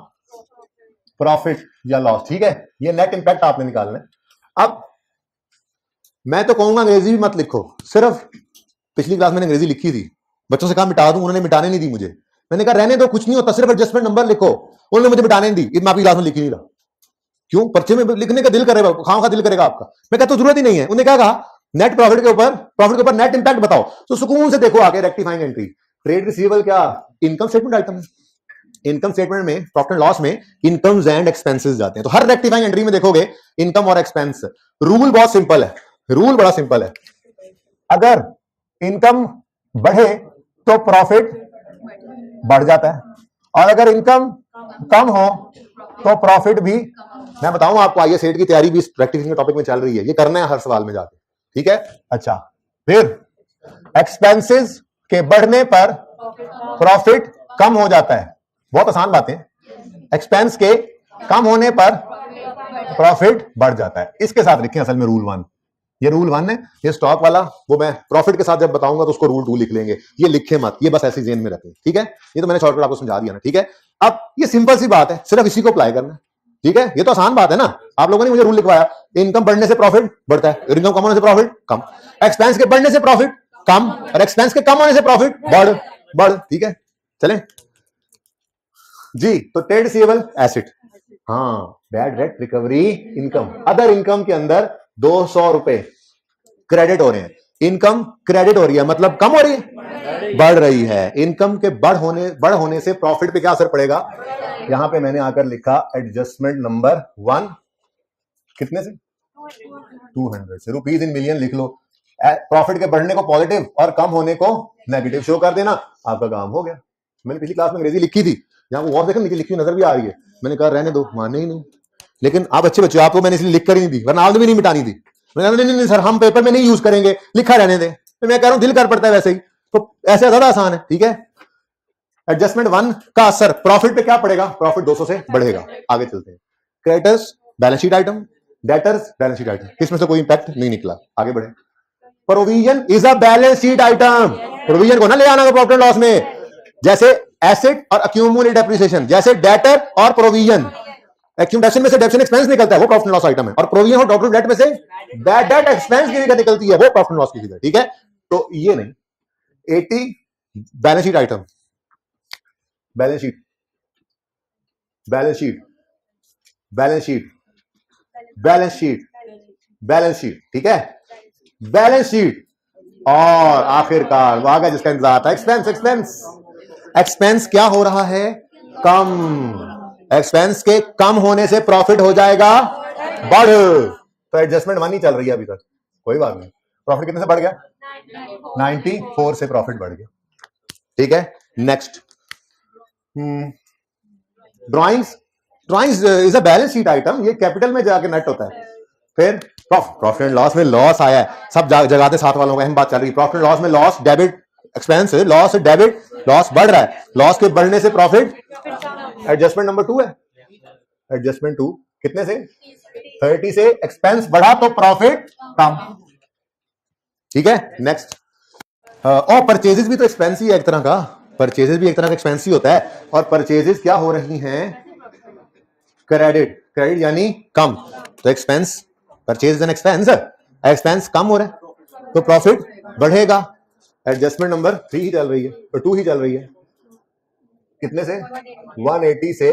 प्रॉफिट या लॉस, ठीक है, ये नेट इंपैक्ट आपने निकालना है। अब मैं तो कहूंगा अंग्रेजी भी मत लिखो, सिर्फ पिछली क्लास मैंने अंग्रेजी लिखी थी, बच्चों से कहा मिटा दूं, उन्होंने मिटाने नहीं दी मुझे, मैंने कहा रहने दो, कुछ नहीं होता, सिर्फ एडजस्टमेंट नंबर लिखो, उन्होंने मुझे मिटाने नहीं दी, मैं आपकी क्लास में लिख ही नहीं रहा, क्यों, पर्चे में लिखने का दिल करेगा, खाम खा दिल करेगा आपका, मैं कहता जरूरत ही नहीं है। उन्होंने क्या कहा, नेट प्रॉफिट के ऊपर नेट इंपैक्ट बताओ, तो सुकून से देखो आगे रेक्टिफाइंग एंट्री, ट्रेड रिसीवेबल क्या इनकम स्टेटमेंट आइटम है, इनकम स्टेटमेंट में प्रॉफिट एंड लॉस में इनकम्स एंड एक्सपेंसेस जाते हैं, तो हर रेक्टिफाइंग एंट्री में देखोगे इनकम और एक्सपेंस। रूल बहुत सिंपल है, रूल बड़ा सिंपल है, अगर इनकम बढ़े तो प्रॉफिट बढ़ जाता है, और अगर इनकम कम हो तो प्रॉफिट भी। मैं बताऊं आपको, आइए सेट की तैयारी भी इस प्रैक्टिस के टॉपिक में चल रही है, ये करना है हर सवाल में जाके, ठीक है। अच्छा, फिर एक्सपेंसेस के बढ़ने पर प्रॉफिट कम हो जाता है। बहुत आसान बातें, एक्सपेंस के कम होने पर प्रॉफिट बढ़ जाता है। इसके साथ लिखें असल में रूल 1, ये रूल 1 है, ये स्टॉक वाला, वो मैं प्रॉफिट के साथ जब बताऊंगा तो उसको रूल 2 लिख लेंगे, ये लिखे मत, ये बस ऐसे जेन में रखें, ठीक है। ये तो मैंने शॉर्टकट आपको समझा दिया ना, ठीक है। अब ये सिंपल सी बात है, सिर्फ इसी को अप्लाई करना है, ठीक है। ये तो आसान बात है ना, आप लोगों ने मुझे रूल लिखवाया, इनकम बढ़ने से प्रॉफिट बढ़ता है, इनकम कम होने से प्रॉफिट कम, एक्सपेंस के बढ़ने से प्रॉफिट कम, और एक्सपेंस के कम होने से प्रॉफिट बढ़, ठीक है। चलें जी, तो ट्रेड रिसीवेबल एसेट, हाँ, bad debt recovery income, other income के अंदर 200 रुपए क्रेडिट हो रहे हैं, इनकम क्रेडिट हो रही है, मतलब कम हो रही है, बढ़ रही है। इनकम के बढ़ होने से प्रॉफिट पे क्या असर पड़ेगा, यहां पे मैंने आकर लिखा एडजस्टमेंट नंबर 1, कितने से 200 से, रुपीज इन मिलियन लिख लो। प्रॉफिट के बढ़ने को पॉजिटिव और कम होने को नेगेटिव शो कर देना, आपका काम हो गया। मैंने पिछली क्लास में अंग्रेजी लिखी थी, यहाँ वो और देखो नीचे लिखी नजर भी आ रही है, मैंने कहा रहने दो, माने ही नहीं, लेकिन आप अच्छे बच्चे, आपको मैंने इसलिए लिख कर ही नहीं दी, वरना आप भी नहीं मिटानी थी। मैंने नहीं सर, हम पेपर में नहीं यूज करेंगे, लिखा रहने दे। तो मैं कह रहा हूं दिल कर पड़ता है वैसे ही, तो ऐसे ज्यादा आसान है, ठीक है। एडजस्टमेंट 1 का असर प्रॉफिट पे क्या पड़ेगा, प्रॉफिट 200 से बढ़ेगा। आगे चलते हैं, creditors balance sheet item, debtors balance sheet item, किसमें से कोई इंपैक्ट नहीं निकला, आगे बढ़े। Provision is a balance sheet item, provision को ना ले आना प्रॉफिट एंड लॉस में, जैसे एसेट और अक्यूमुलेटेड डेप्रिसिएशन, जैसे डेटर और प्रोविजन। एक्यूमुलेशन में से डेप्रिसिएशन एक्सपेंस निकलता है, वो प्रॉफिट एंड लॉस आइटम है, और प्रोविजन और टोटल डेट में से बैड डेट एक्सपेंस की फिगर निकलती है, वो प्रॉफिट एंड लॉस की फिगर, ठीक है। तो ये नहीं, 80 balance sheet item, balance sheet, balance sheet, balance sheet, balance sheet, balance sheet, ठीक है, बैलेंस शीट। और आखिरकार वो आ गया जिसका इंतजार था, एक्सपेंस, एक्सपेंस, एक्सपेंस क्या हो रहा है, कम, एक्सपेंस के कम होने से प्रॉफिट हो जाएगा बढ़। तो एडजस्टमेंट 1 ही चल रही है अभी तक, कोई बात नहीं। प्रॉफिट कितने से बढ़ गया, 94 से प्रॉफिट बढ़ गया, ठीक है। Next, drawings, drawings is a balance sheet item, ये कैपिटल में जाके नेट होता है। फिर प्रॉफिट एंड लॉस में लॉस आया है, सब जगह साथ वालों का अहम बात चल रही है। प्रॉफिट एंड लॉस में loss debit, expense loss debit, loss बढ़ रहा है, लॉस के बढ़ने से प्रॉफिट, एडजस्टमेंट नंबर 2 है, एडजस्टमेंट 2 कितने से 30 से, एक्सपेंस बढ़ा तो प्रॉफिट कम, ठीक है। नेक्स्ट, और परचेजेस भी तो एक्सपेंस ही है एक तरह का, परचेजेस भी एक तरह का एक्सपेंस ही होता है, और परचेजेस क्या हो रही हैं, क्रेडिट, क्रेडिट यानी कम, तो expense, purchase and expense, expense कम हो रहा है तो प्रॉफिट बढ़ेगा। एडजस्टमेंट नंबर 3 ही चल रही है, तो 2 ही चल रही है, कितने से 180 से,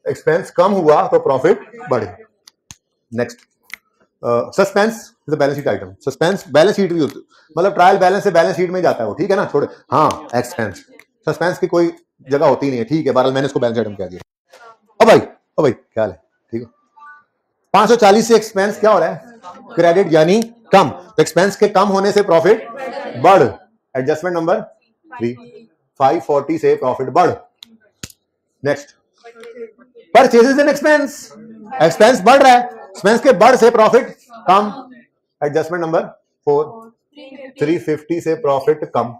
एक्सपेंस कम हुआ तो प्रॉफिट बढ़े। Next, suspense is a balance sheet item, suspense balance sheet भी होती है, मतलब ट्रायल बैलेंस से बैलेंस शीट में जाता है वो, ठीक है ना, छोड़े, हाँ, एक्सपेंस, सस्पेंस की कोई जगह होती नहीं है, ठीक है, बहरहाल मैंने इसको बैलेंस आइटम कह दिया। ओ भाई क्या हाल है, ठीक है। 540 से एक्सपेंस क्या हो रहा है, क्रेडिट यानी कम, तो एक्सपेंस के कम होने से प्रॉफिट बढ़, एडजस्टमेंट नंबर 3, 540 से प्रॉफिट बढ़। Next, purchases and expense, expense बढ़ रहा है, एक्सपेंस के बढ़ से प्रॉफिट कम, एडजस्टमेंट नंबर 4, 350 से प्रॉफिट कम,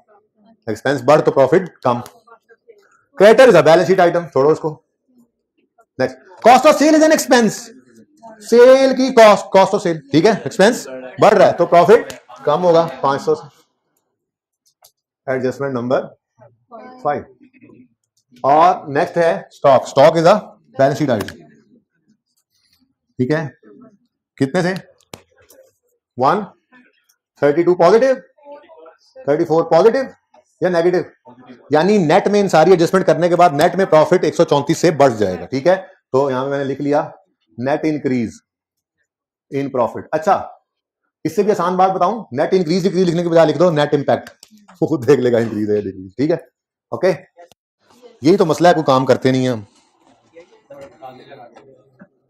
एक्सपेंस बढ़ तो प्रॉफिट कम। Creditor is a balance sheet item, छोड़ो उसको। Next, cost of sale is an expense, sale की कॉस्ट, कॉस्ट ऑफ सेल, ठीक है, एक्सपेंस बढ़ रहा है तो प्रॉफिट कम होगा 500 से, एडजस्टमेंट नंबर 5। और नेक्स्ट है stock, stock is a balance sheet item, ठीक है, कितने से 132 पॉजिटिव, 34 पॉजिटिव या नेगेटिव, यानी नेट में इन सारी एडजस्टमेंट करने के बाद नेट में प्रॉफिट 134 से बढ़ जाएगा, ठीक है। तो यहां मैंने लिख लिया नेट इंक्रीज इन प्रॉफिट। अच्छा, इससे भी आसान बात बताऊं, नेट इंक्रीज डिक्रीज लिखने के बजाय लिख दो नेट इंपैक्ट, वो खुद देख लेगा इंक्रीज है डिक्रीज, ठीक है, ओके। यही तो मसला है, कोई काम करते नहीं है,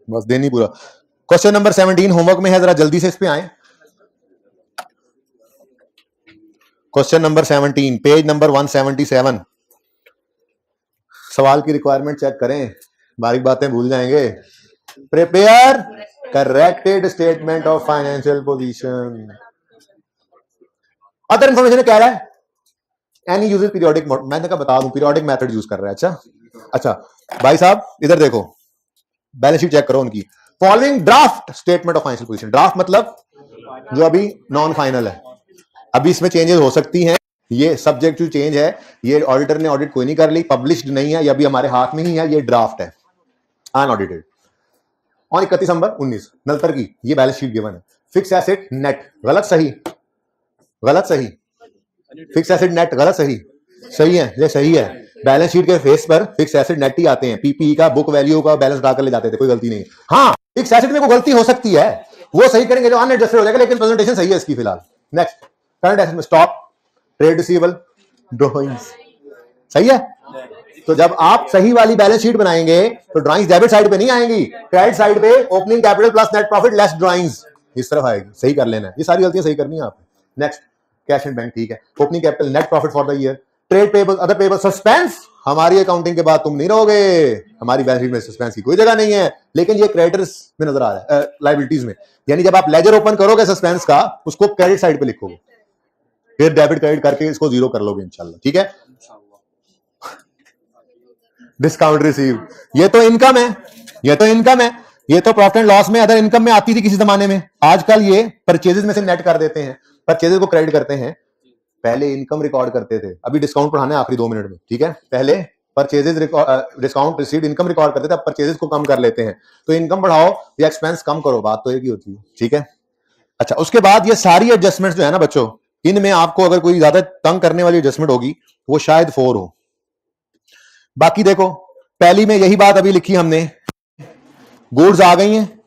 बस देनी पूरा। क्वेश्चन नंबर 17 होमवर्क में है, जरा जल्दी से इस पे आए। क्वेश्चन नंबर 17, पेज नंबर 177, सवाल की रिक्वायरमेंट चेक करें, बारीक बातें भूल जाएंगे। Prepare corrected statement of financial position. Other information कह रहा है एनी यूजेस पीरियोडिक, मैंने कहा बता दूं पीरियोडिक मेथड यूज कर रहा है। अच्छा भाई साहब इधर देखो, बैलेंस शीट चेक करो उनकी। Following draft statement of financial position, draft मतलब जो अभी नॉन फाइनल है, अभी इसमें चेंजेस हो सकती हैं, ये सब्जेक्ट टू चेंज है, ये ऑडिटर ने ऑडिट कोई नहीं कर ली, पब्लिश्ड नहीं है, ये अभी हमारे हाथ में ही है, ये ड्राफ्ट है अनऑडिटेड। और 31 दिसंबर 19 नलतर की ये बैलेंस शीट गिवन है। फिक्स एसेट नेट, गलत सही, गलत सही, फिक्स एसेट नेट गलत सही, सही है, ये सही है। बैलेंस शीट के फेस पर फिक्स एसेट नेट ही आते हैं, पीपीई का बुक वैल्यू का बैलेंस डालकर ले जाते थे, कोई गलती नहीं। हाँ फिक्स एसेट में कोई गलती हो सकती है, वो सही करेंगे जो अनएडजस्टेड हो जाएगा, लेकिन प्रेजेंटेशन सही है इसकी फिलहाल। नेक्स्ट करंट एसेट में स्टॉक, ट्रेड रिसीवेबल, ड्रॉइंग्स, सही है। तो जब आप सही वाली बैलेंस शीट बनाएंगे तो ड्राइंग्स डेबिट साइड पे नहीं आएंगी, क्रेडिट साइड पे opening capital plus net profit less drawings इस तरफ आएगी। सही कर लेना है, ये सारी गलतियां सही करनी है आपने। नेक्स्ट कैश एंड बैंक, ठीक है। Opening capital, net profit for the year, trade payable, other payable, suspense, हमारी अकाउंटिंग के बाद तुम नहीं रहोगे, हमारी बैलेंस शीट में सस्पेंस की कोई जगह नहीं है, लेकिन ये क्रेडिटर्स में नजर आ रहा है, लायबिलिटीज में। यानी जब आप लेजर ओपन करोगे सस्पेंस का, उसको क्रेडिट साइड पे लिखोगे, फिर डेबिट क्रेडिट करके इसको जीरो कर लोगे इंशाल्लाह, ठीक है। डिस्काउंट रिसीव, ये तो इनकम है, ये तो इनकम है, ये तो प्रॉफिट एंड लॉस में अदर इनकम में आती थी किसी जमाने में। आजकल ये परचेजेस में से नेट कर देते हैं, परचेजेस को क्रेडिट करते हैं। पहले इनकम रिकॉर्ड करते थे, अभी डिस्काउंट पढ़ाना है आखिरी 2 मिनट में, ठीक है। पहले purchases discount received income record करते थे, अब परचेजेस को कम कर लेते हैं। तो इनकम बढ़ाओ या एक्सपेंस कम करो, बात तो एक ही होती है, ठीक है। अच्छा उसके बाद ये सारी एडजस्टमेंट्स जो है ना बच्चों, इनमें आपको अगर कोई ज्यादा तंग करने वाली एडजस्टमेंट होगी वो शायद 4 हो। बाकी देखो पहली में यही बात अभी लिखी हमने, गुड्स आ गई हैं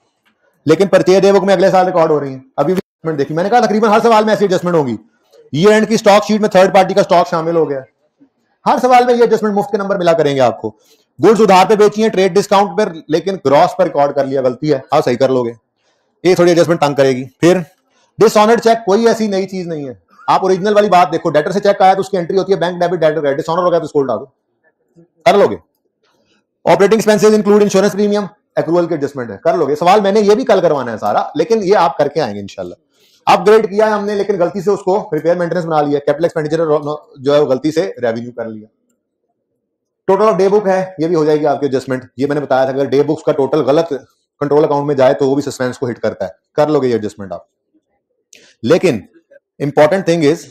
लेकिन परचेज डे बुक में अगले साल रिकॉर्ड हो रही है। अभी एडजस्टमेंट देखी, मैंने कहा तकरीबन हर सवाल में ऐसी एडजस्टमेंट होगी। ईयर एंड की स्टॉक शीट में थर्ड पार्टी का स्टॉक शामिल हो गया, हर सवाल में ये एडजस्टमेंट मुफ्त के नंबर मिला करेंगे आपको। गुड्स उधार पे बेची है ट्रेड डिस्काउंट पर, लेकिन ग्रॉस पर रिकॉर्ड कर लिया, गलती है, आप सही कर लोगे, ये थोड़ी एडजस्टमेंट तंग करेगी। फिर डिसऑनर्ड चेक, कोई ऐसी नई चीज नहीं है, आप ओरिजिनल वाली बात देखो, डेटर से चेक आया तो उसकी एंट्री होती है bank debit debtor credit, dishonour हो गया तो उसको उल्टा दो, कर लोगे। Operating expenses include insurance premium, accrual के एडजस्टमेंट है, कर लोगे। सवाल मैंने ये भी कल करवाना है सारा, लेकिन ये आप करके आएंगे इंशाल्लाह। अपग्रेड किया है हमने, लेकिन गलती से उसको रिपेयर मेंटेनेंस बना लिया, कैपिटल एक्सपेंडिचर जो है गलती से रेवेन्यू कर लिया। टोटल ऑफ डे बुक है, ये भी हो जाएगी आपकी एडजस्टमेंट। ये मैंने बताया था, अगर डे बुक्स का टोटल गलत कंट्रोल अकाउंट में जाए तो वो भी सस्पेंस को हिट करता है, कर लोगे ये एडजस्टमेंट आप। लेकिन इंपॉर्टेंट थिंग इज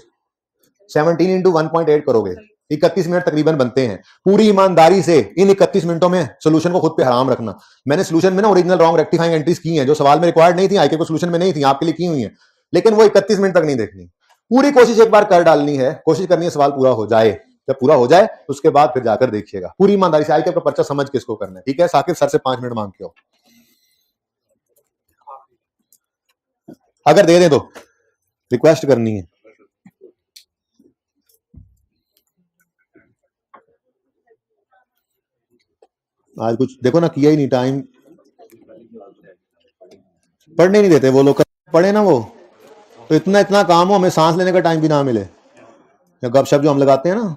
17 इंटू 1.8 करोगे, 31 मिनट तकरीबन बनते हैं। पूरी ईमानदारी से इन 31 मिनटों में सोल्यूशन को खुद पे हराम रखना। मैंने सोल्यूशन में ना ओरिजिनल रॉन्ग रेक्टिफाइंग एंट्रीज की हैं जो सवाल में रिक्वायर्ड नहीं थी, आईके को सोल्यूशन में नहीं थी, आपके लिए की हुई है, लेकिन वो 31 मिनट तक नहीं देखनी। पूरी कोशिश एक बार कर डालनी है, कोशिश करनी है सवाल पूरा हो जाए, जब पूरा हो जाए उसके बाद फिर जाकर देखिएगा पूरी ईमानदारी से, आईके का पर्चा समझ के इसको करना है, ठीक है। साकिब सर से 5 मिनट मांग के हो, अगर दे दें तो रिक्वेस्ट करनी है। आज कुछ देखो ना, किया ही नहीं, टाइम पढ़ने नहीं देते वो लोग, पढ़े ना वो तो इतना इतना काम हो, हमें सांस लेने का टाइम भी ना मिले, या गपशप जो हम लगाते हैं ना,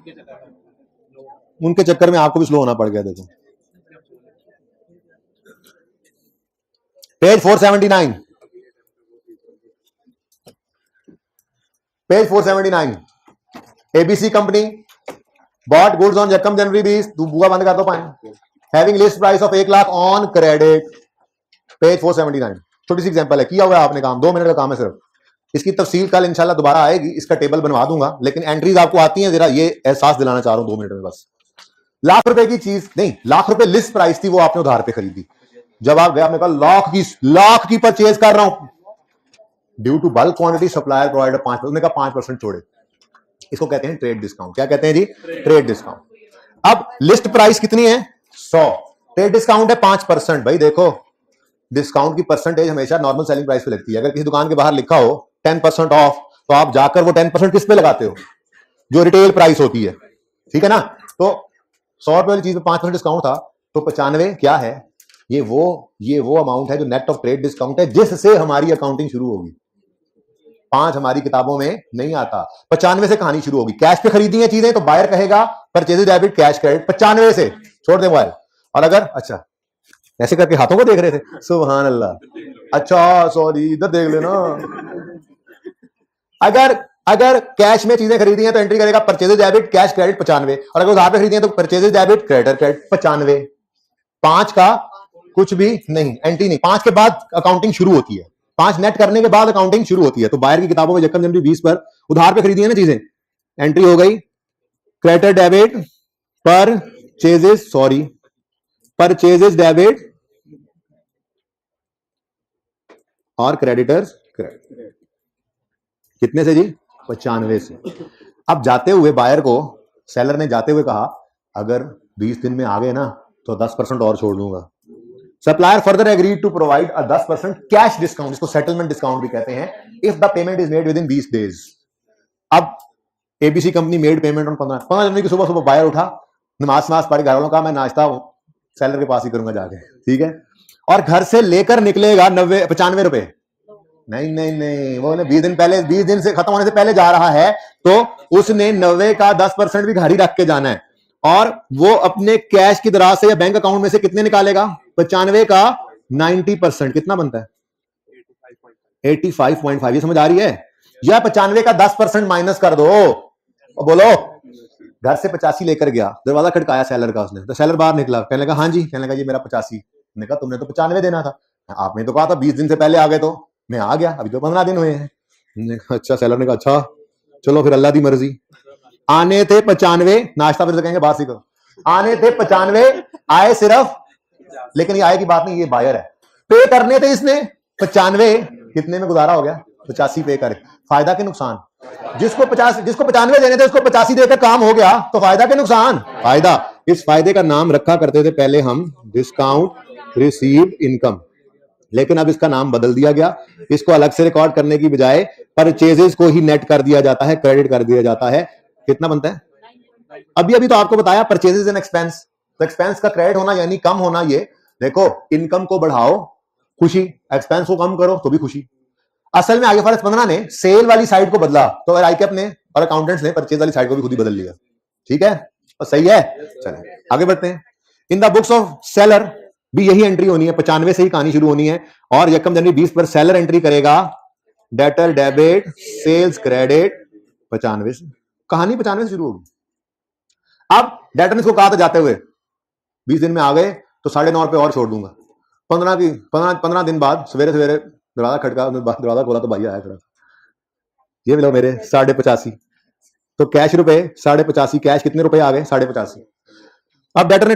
उनके चक्कर में आपको भी स्लो होना पड़ गया। देखो page 479, page 479, ABC company bought goods on यकम जनवरी 20, बुआ बंद कर दो पाए, having list price of 1 lakh on credit, page 479। छोटी सी एग्जांपल है, किया हुआ है आपने काम, 2 मिनट का काम है सिर्फ। इसकी तफसील कल इंशाल्लाह दोबारा आएगी, इसका टेबल बनवा दूंगा, लेकिन एंट्रीज आपको आती हैं, जरा ये एहसास दिलाना चाह रहा हूं 2 मिनट में बस। लाख रुपए की चीज नहीं, लाख रुपए लिस्ट प्राइस थी, वो आपने उधार पे खरीदी। जब आप गए आपने कहा लाख की परचेज कर रहा हूं, due to bulk quantity supplier provider 5%, उसने कहा 5% छोड़े, इसको कहते हैं ट्रेड डिस्काउंट। क्या कहते हैं जी? Trade discount. अब लिस्ट प्राइस कितनी है? 100, ट्रेड डिस्काउंट है 5%। भाई देखो डिस्काउंट की परसेंटेज हमेशा नॉर्मल सेलिंग प्राइस पे लगती है। अगर किसी दुकान के बाहर लिखा हो 10% ऑफ, तो आप जाकर वो 10% किस पे लगाते हो? जो रिटेल प्राइस होती है, ठीक है ना। तो 100 रुपए वाली चीज में 5% डिस्काउंट था, तो 95 क्या है? ये वो अमाउंट है जो नेट ऑफ ट्रेड डिस्काउंट है, जिससे हमारी अकाउंटिंग शुरू होगी। 5 हमारी किताबों में नहीं आता, 95 से कहानी शुरू होगी। कैश पे खरीदी है चीजें तो बायर कहेगा परचेजेस डेबिट कैश क्रेडिट 95 से छोड़ दे मोबाइल। और अगर अच्छा ऐसे करके हाथों को देख रहे थे, सुभान अल्लाह, अच्छा सॉरी इधर देख लेना। अगर कैश में चीजें खरीदी हैं तो एंट्री करेगा परचेजेस डेबिट कैश क्रेडिट 95, और अगर उधार पे खरीदी हैं तो परचेजेस डेबिट क्रेडिटर क्रेडिट 95। 5 का कुछ भी नहीं, एंट्री नहीं। 5 के बाद अकाउंटिंग शुरू होती है, 5 नेट करने के बाद अकाउंटिंग शुरू होती है। तो बायर की किताबों में यकम जनवरी 20 पर उधार पे खरीदी है ना चीजें, एंट्री हो गई क्रेडिटर डेबिट परचेजेस डेबिट और क्रेडिटर्स क्रेडिट। कितने से जी? 95 से। अब जाते हुए बायर को सेलर ने जाते हुए कहा अगर 20 दिन में आ गए ना तो 10% और छोड़ दूंगा। Supplier further agreed to provide a 10% cash discount, इसको सेटलमेंट डिस्काउंट भी कहते हैं, if the payment is made within 20 days. अब ABC company made payment on 15 January की सुबह सुबह बायर उठा, नमाज पढ़, घर वालों का मैं नाश्ता सेलर के पास ही करूंगा जाके, ठीक है, और घर से लेकर निकलेगा 95 रुपए। नहीं, वो 20 दिन पहले, 20 दिन से खत्म होने से पहले जा रहा है तो उसने 90 का 10% भी घर ही रख के जाना है, और वो अपने कैश की दराज से या बैंक अकाउंट में से कितने निकालेगा? 95 का 90% कितना बनता है? 85.5। ये समझ आ रही है? या 95 का 10% माइनस कर दो, और बोलो घर से 85 लेकर गया, दरवाजा खटकाया सेलर का, उसने तो सेलर बाहर निकला, कहने लगा हाँ जी, कहने लगा ये मेरा 85। मैंने कहा तुमने तो 95 देना था, आपने तो कहा था 20 दिन से पहले आ गए, तो मैं आ गया, अभी तो 15 दिन हुए हैं। अच्छा, सेलर ने कहा अच्छा चलो फिर अल्लाह दी मर्जी। आने थे 95, नाश्ता फिर से कहेंगे बात ही करो, आने थे 95, आए सिर्फ, लेकिन ये आए की बात नहीं, ये बायर है, पे करने थे इसने 95, कितने में गुजारा हो गया? 85 पे करे। फायदा के नुकसान? जिसको 95 देने थे उसको 85 देकर काम हो गया, तो फायदा के नुकसान? फायदा। इस फायदे का नाम रखा करते थे पहले हम डिस्काउंट रिसीव्ड इनकम, लेकिन अब इसका नाम बदल दिया गया। इसको अलग से रिकॉर्ड करने की बजाय परचेजेस को ही नेट कर दिया जाता है, क्रेडिट कर दिया जाता है। कितना बनता है? अभी तो आपको बताया परचेजेस एंड एक्सपेंस, तो एक्सपेंस का क्रेडिट होना यानी कम होना। ये देखो, इनकम को बढ़ाओ खुशी, एक्सपेंस को कम करो तो भी खुशी। असल में आईएफआरएस 15 ने सेल वाली साइड को बदला, तो आईकैप ने और अकाउंटेंट्स ने परचेज वाली साइड को भी खुद ही बदल लिया, ठीक है, और सही है। चलिए आगे बढ़ते हैं। In the books of seller भी यही एंट्री होनी है, 95 से ही कहानी शुरू होनी है, और यकम जनवरी 20 पर सेलर एंट्री करेगा डेटर डेबिट सेल्स क्रेडिट 95 से, कहानी 95 से शुरू होगी। अब डेटर ने इसको कहा था जाते हुए 20 दिन में आ गए तो 9.5 रुपए और छोड़ दूंगा। 15 दिन बाद सवेरे दरवाजा खटका, दरवाजा खोला तो भाई आया खड़ा, ये मिलो मेरे 85.5, तो कैश रुपए 85.5, कैश कितने रुपए आ गए? 85.5। अब डेटर ने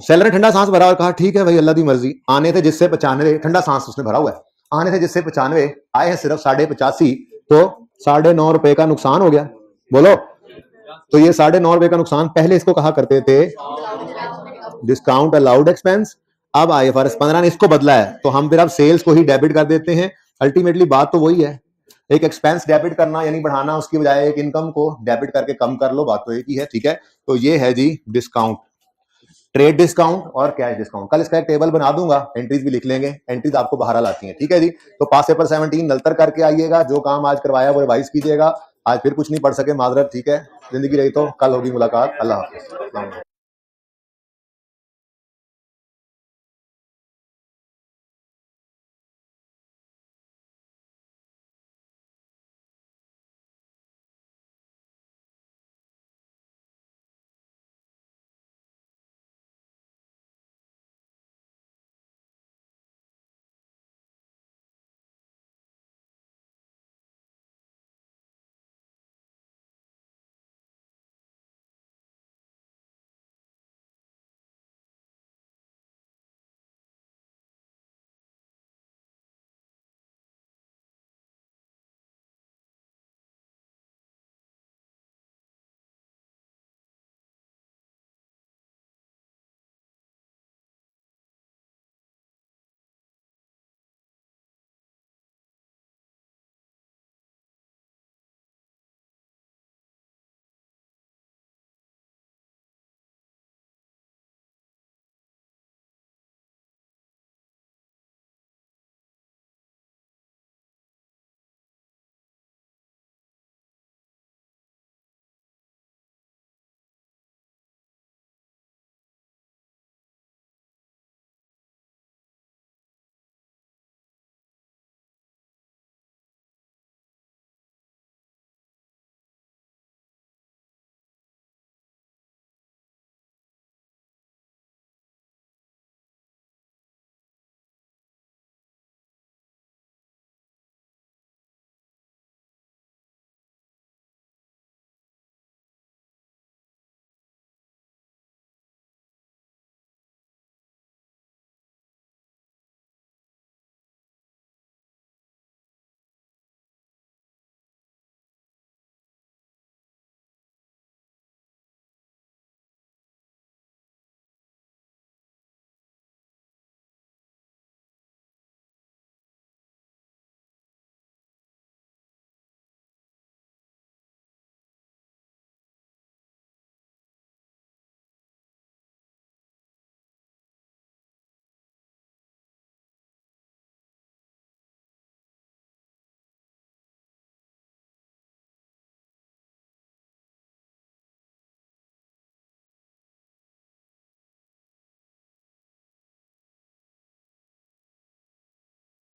सेलर ने ठंडा सांस भरा और कहा ठीक है भाई अल्लाह दी मर्जी। आने थे जिससे 95, ठंडा सांस उसने भरा हुआ है, आने थे जिससे 95, आए हैं सिर्फ 85.5, तो 9.5 रुपए का नुकसान हो गया। बोलो, तो ये 9.5 रुपए का नुकसान पहले इसको कहा करते थे डिस्काउंट अलाउड एक्सपेंस, अब आईएफआरएस 15 ने इसको बदला है, तो हम फिर अब सेल्स को ही डेबिट कर देते हैं। अल्टीमेटली बात तो वही है, एक एक्सपेंस डेबिट करना यानी बढ़ाना, उसकी बजाय एक इनकम को डेबिट करके कम कर लो, बात तो एक ही है, ठीक है। तो ये है जी डिस्काउंट, ट्रेड डिस्काउंट और कैश डिस्काउंट। कल इसका एक टेबल बना दूंगा, एंट्रीज भी लिख लेंगे, एंट्रीज आपको बहरहाल आती हैं, ठीक है जी। तो पास पेपर 17 नलतर करके आइएगा, जो काम आज करवाया वो रिवाइज कीजिएगा। आज फिर कुछ नहीं पढ़ सके, माजरत, ठीक है, जिंदगी रही तो कल होगी मुलाकात। अल्लाह हाफिज़।